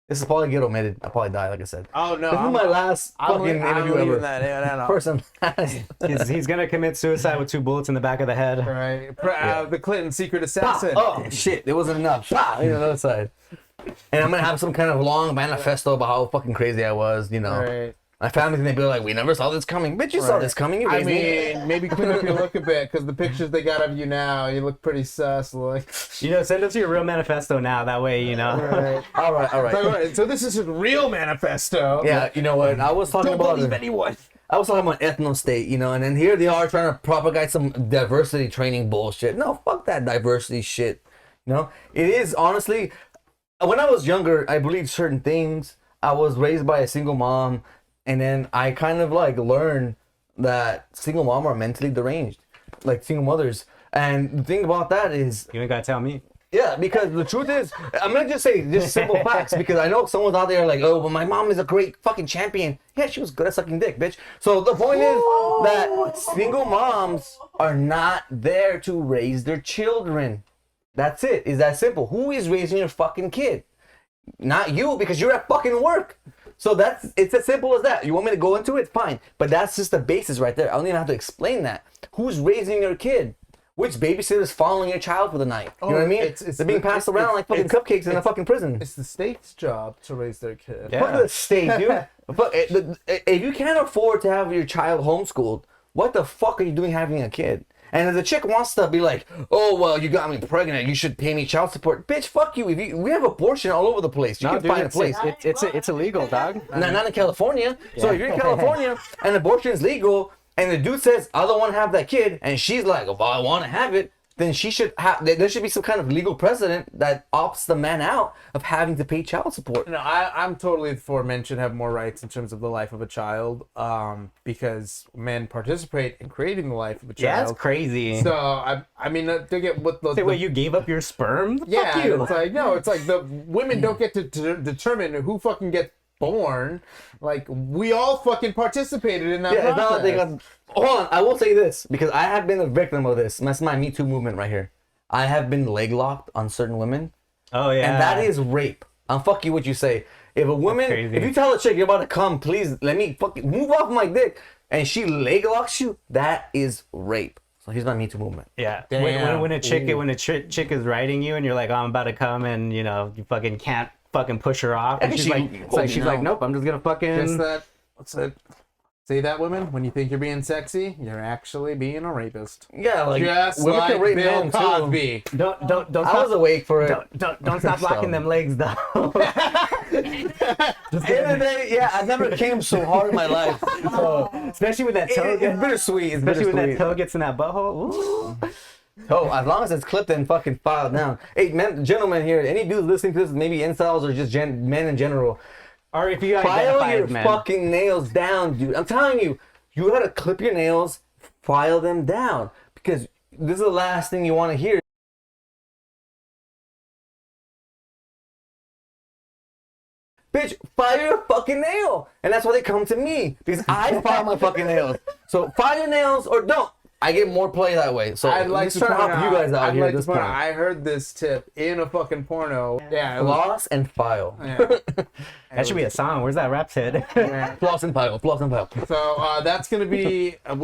Speaker 4: This is probably get omitted. I'll probably die, like I said.
Speaker 2: Oh, no.
Speaker 4: This is my last fucking interview ever. Person.
Speaker 1: he's going to commit suicide with 2 bullets in the back of the head.
Speaker 2: Right. The Clinton secret assassin.
Speaker 4: Oh, shit. It wasn't enough. On the other side. And I'm going to have some kind of long manifesto about how fucking crazy I was,
Speaker 2: Right.
Speaker 4: My family's gonna be like, we never saw this coming. Bitch, you saw this coming. You
Speaker 2: maybe clean up your look a bit, because the pictures they got of you now, you look pretty sus. Like,
Speaker 1: send us your real manifesto now. That way,
Speaker 2: Right.
Speaker 4: All right.
Speaker 2: So this is his real manifesto.
Speaker 4: Yeah, you know what? I was talking about
Speaker 2: anyone.
Speaker 4: I was talking about ethno state, and then here they are trying to propagate some diversity training bullshit. No, fuck that diversity shit. It is honestly, when I was younger, I believed certain things. I was raised by a single mom. And then I kind of like learned that single mom are mentally deranged, like single mothers. And the thing about that is,
Speaker 1: you ain't gotta tell me.
Speaker 4: Yeah, because the truth is, I'm gonna just say just simple facts, because I know someone's out there like, oh, but my mom is a great fucking champion. Yeah, she was good at sucking dick, bitch. So the point is that single moms are not there to raise their children. That's it. It's that simple. Who is raising your fucking kid? Not you, because you're at fucking work. So it's as simple as that. You want me to go into it? Fine. But that's just the basis right there. I don't even have to explain that. Who's raising your kid? Which babysitter is following your child for the night? You know what I mean? They're being passed around like fucking cupcakes in a fucking prison.
Speaker 2: It's the state's job to raise their kid.
Speaker 4: Yeah. Fuck the state, dude. If you can't afford to have your child homeschooled, what the fuck are you doing having a kid? And if the chick wants to be like, oh, well, you got me pregnant, you should pay me child support. Bitch, fuck you. We have abortion all over the place. You can find a place.
Speaker 1: It's illegal, dog.
Speaker 4: Not in California. Yeah. So if you're in California and abortion is legal, and the dude says, I don't want to have that kid, and she's like, well, I want to have it, then she should have. There should be some kind of legal precedent that opts the man out of having to pay child support.
Speaker 2: No, I'm totally for men should have more rights in terms of the life of a child, because men participate in creating the life of a
Speaker 1: Yeah,
Speaker 2: child.
Speaker 1: that's crazy.
Speaker 2: So I mean, to get what the
Speaker 1: Say, what, you gave up your sperm?
Speaker 2: yeah,
Speaker 1: Fuck you.
Speaker 2: it's like no, it's like the women don't get to determine who fucking gets born. Like we all fucking participated in that
Speaker 4: Yeah, it's not like they
Speaker 2: process.
Speaker 4: got. Hold on, I will say this because I have been a victim of this. That's my Me Too movement right here. I have been leg locked on certain women,
Speaker 1: Oh yeah.
Speaker 4: and that is rape. I'm fuck you what you say. If a woman,
Speaker 1: crazy.
Speaker 4: if you tell a chick you're about to come, please let me fucking move off my dick, and she leg locks you, that is rape. So here's my Me Too movement.
Speaker 1: Yeah.
Speaker 2: Damn.
Speaker 1: When a chick
Speaker 2: Ooh.
Speaker 1: when a chick is riding you and you're like, oh, I'm about to come, and you know you fucking can't fucking push her off, and
Speaker 4: And
Speaker 1: she's
Speaker 4: she
Speaker 1: like,
Speaker 4: holds you
Speaker 1: she's like,
Speaker 4: down.
Speaker 1: nope, I'm just gonna fucking.
Speaker 2: Just that. What's that? Say that, women. When you think you're being sexy, you're actually being a rapist.
Speaker 4: Yeah, like
Speaker 2: Just
Speaker 4: women
Speaker 2: like
Speaker 4: can rape
Speaker 2: Bill
Speaker 4: men too.
Speaker 2: Cosby.
Speaker 1: Don't
Speaker 4: I
Speaker 1: stop.
Speaker 4: was awake for it.
Speaker 1: Don't stop locking them legs though.
Speaker 4: At the end of the day, yeah, I've never came so hard in my life. So
Speaker 1: Especially with that toe.
Speaker 4: it's bittersweet. It's
Speaker 1: Especially when that
Speaker 4: bittersweet.
Speaker 1: toe gets in that butthole. Ooh.
Speaker 4: Oh, as long as it's clipped and fucking filed down. Hey, men, gentlemen here, any dudes listening to this, maybe incels or just men in general,
Speaker 1: Or if you
Speaker 4: file
Speaker 1: identify
Speaker 4: your
Speaker 1: as men.
Speaker 4: fucking nails down, dude. I'm telling you, you gotta clip your nails, file them down, because this is the last thing you want to hear. Bitch, file your fucking nail, and that's why they come to me because I file my fucking nails. So file your nails or don't. I get more play that way. So
Speaker 2: I'd like
Speaker 4: just
Speaker 2: to
Speaker 4: trying to
Speaker 2: point
Speaker 4: help you guys out
Speaker 2: I'd
Speaker 4: here
Speaker 2: like
Speaker 4: at this
Speaker 2: to point
Speaker 4: point.
Speaker 2: out, I heard this tip in a fucking porno. Yeah, it was,
Speaker 4: Floss and file.
Speaker 2: yeah.
Speaker 1: That should be a song. Where's that rap head?
Speaker 4: Floss and file. Floss and file.
Speaker 2: So that's gonna be
Speaker 3: And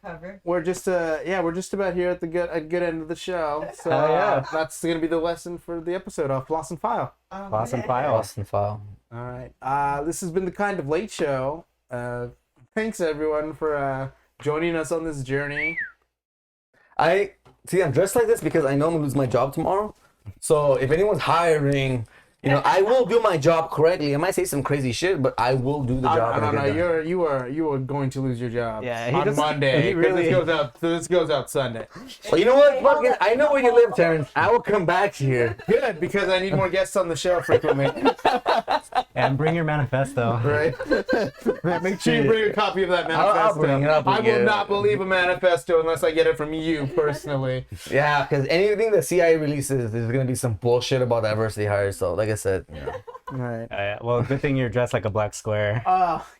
Speaker 3: cover.
Speaker 2: we're just about here at the good end of the show. So
Speaker 1: Hell yeah.
Speaker 2: that's gonna be the lesson for the episode of Floss and File.
Speaker 1: Floss and file.
Speaker 4: Floss and file.
Speaker 2: All right. This has been the Kind of Late Show. Thanks everyone for joining us on this journey.
Speaker 4: I'm dressed like this because I know I'm gonna lose my job tomorrow. So if anyone's hiring, I will do my job correctly. I might say some crazy shit, but I will do the job.
Speaker 2: I don't
Speaker 4: and
Speaker 2: know.
Speaker 4: get it done.
Speaker 2: You are going to lose your job.
Speaker 1: Yeah, he
Speaker 2: on
Speaker 1: doesn't-
Speaker 2: Monday.
Speaker 1: he
Speaker 2: 'cause
Speaker 1: really-
Speaker 2: this goes out Sunday.
Speaker 4: Well, you know what? Fucking, I know where you live, Terence. I will come back here.
Speaker 2: Good, because I need more guests on the show frequently.
Speaker 1: And bring your manifesto.
Speaker 2: Right? Make sure you bring a copy of that manifesto.
Speaker 4: I'll bring it up
Speaker 2: I will
Speaker 4: again.
Speaker 2: not believe a manifesto unless I get it from you personally.
Speaker 4: Yeah, because anything the CIA releases is gonna be some bullshit about diversity hires. So, like I said,
Speaker 2: All right.
Speaker 1: Well, good thing you're dressed like a black square.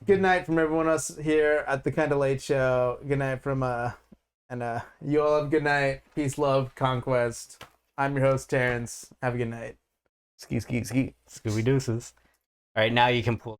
Speaker 2: Good night from everyone else here at the Kind of Late Show. Good night from and you all have a good night. Peace, love, conquest. I'm your host Terence. Have a good night.
Speaker 4: ski.
Speaker 1: Scooby Deuces. All right, now you can pull.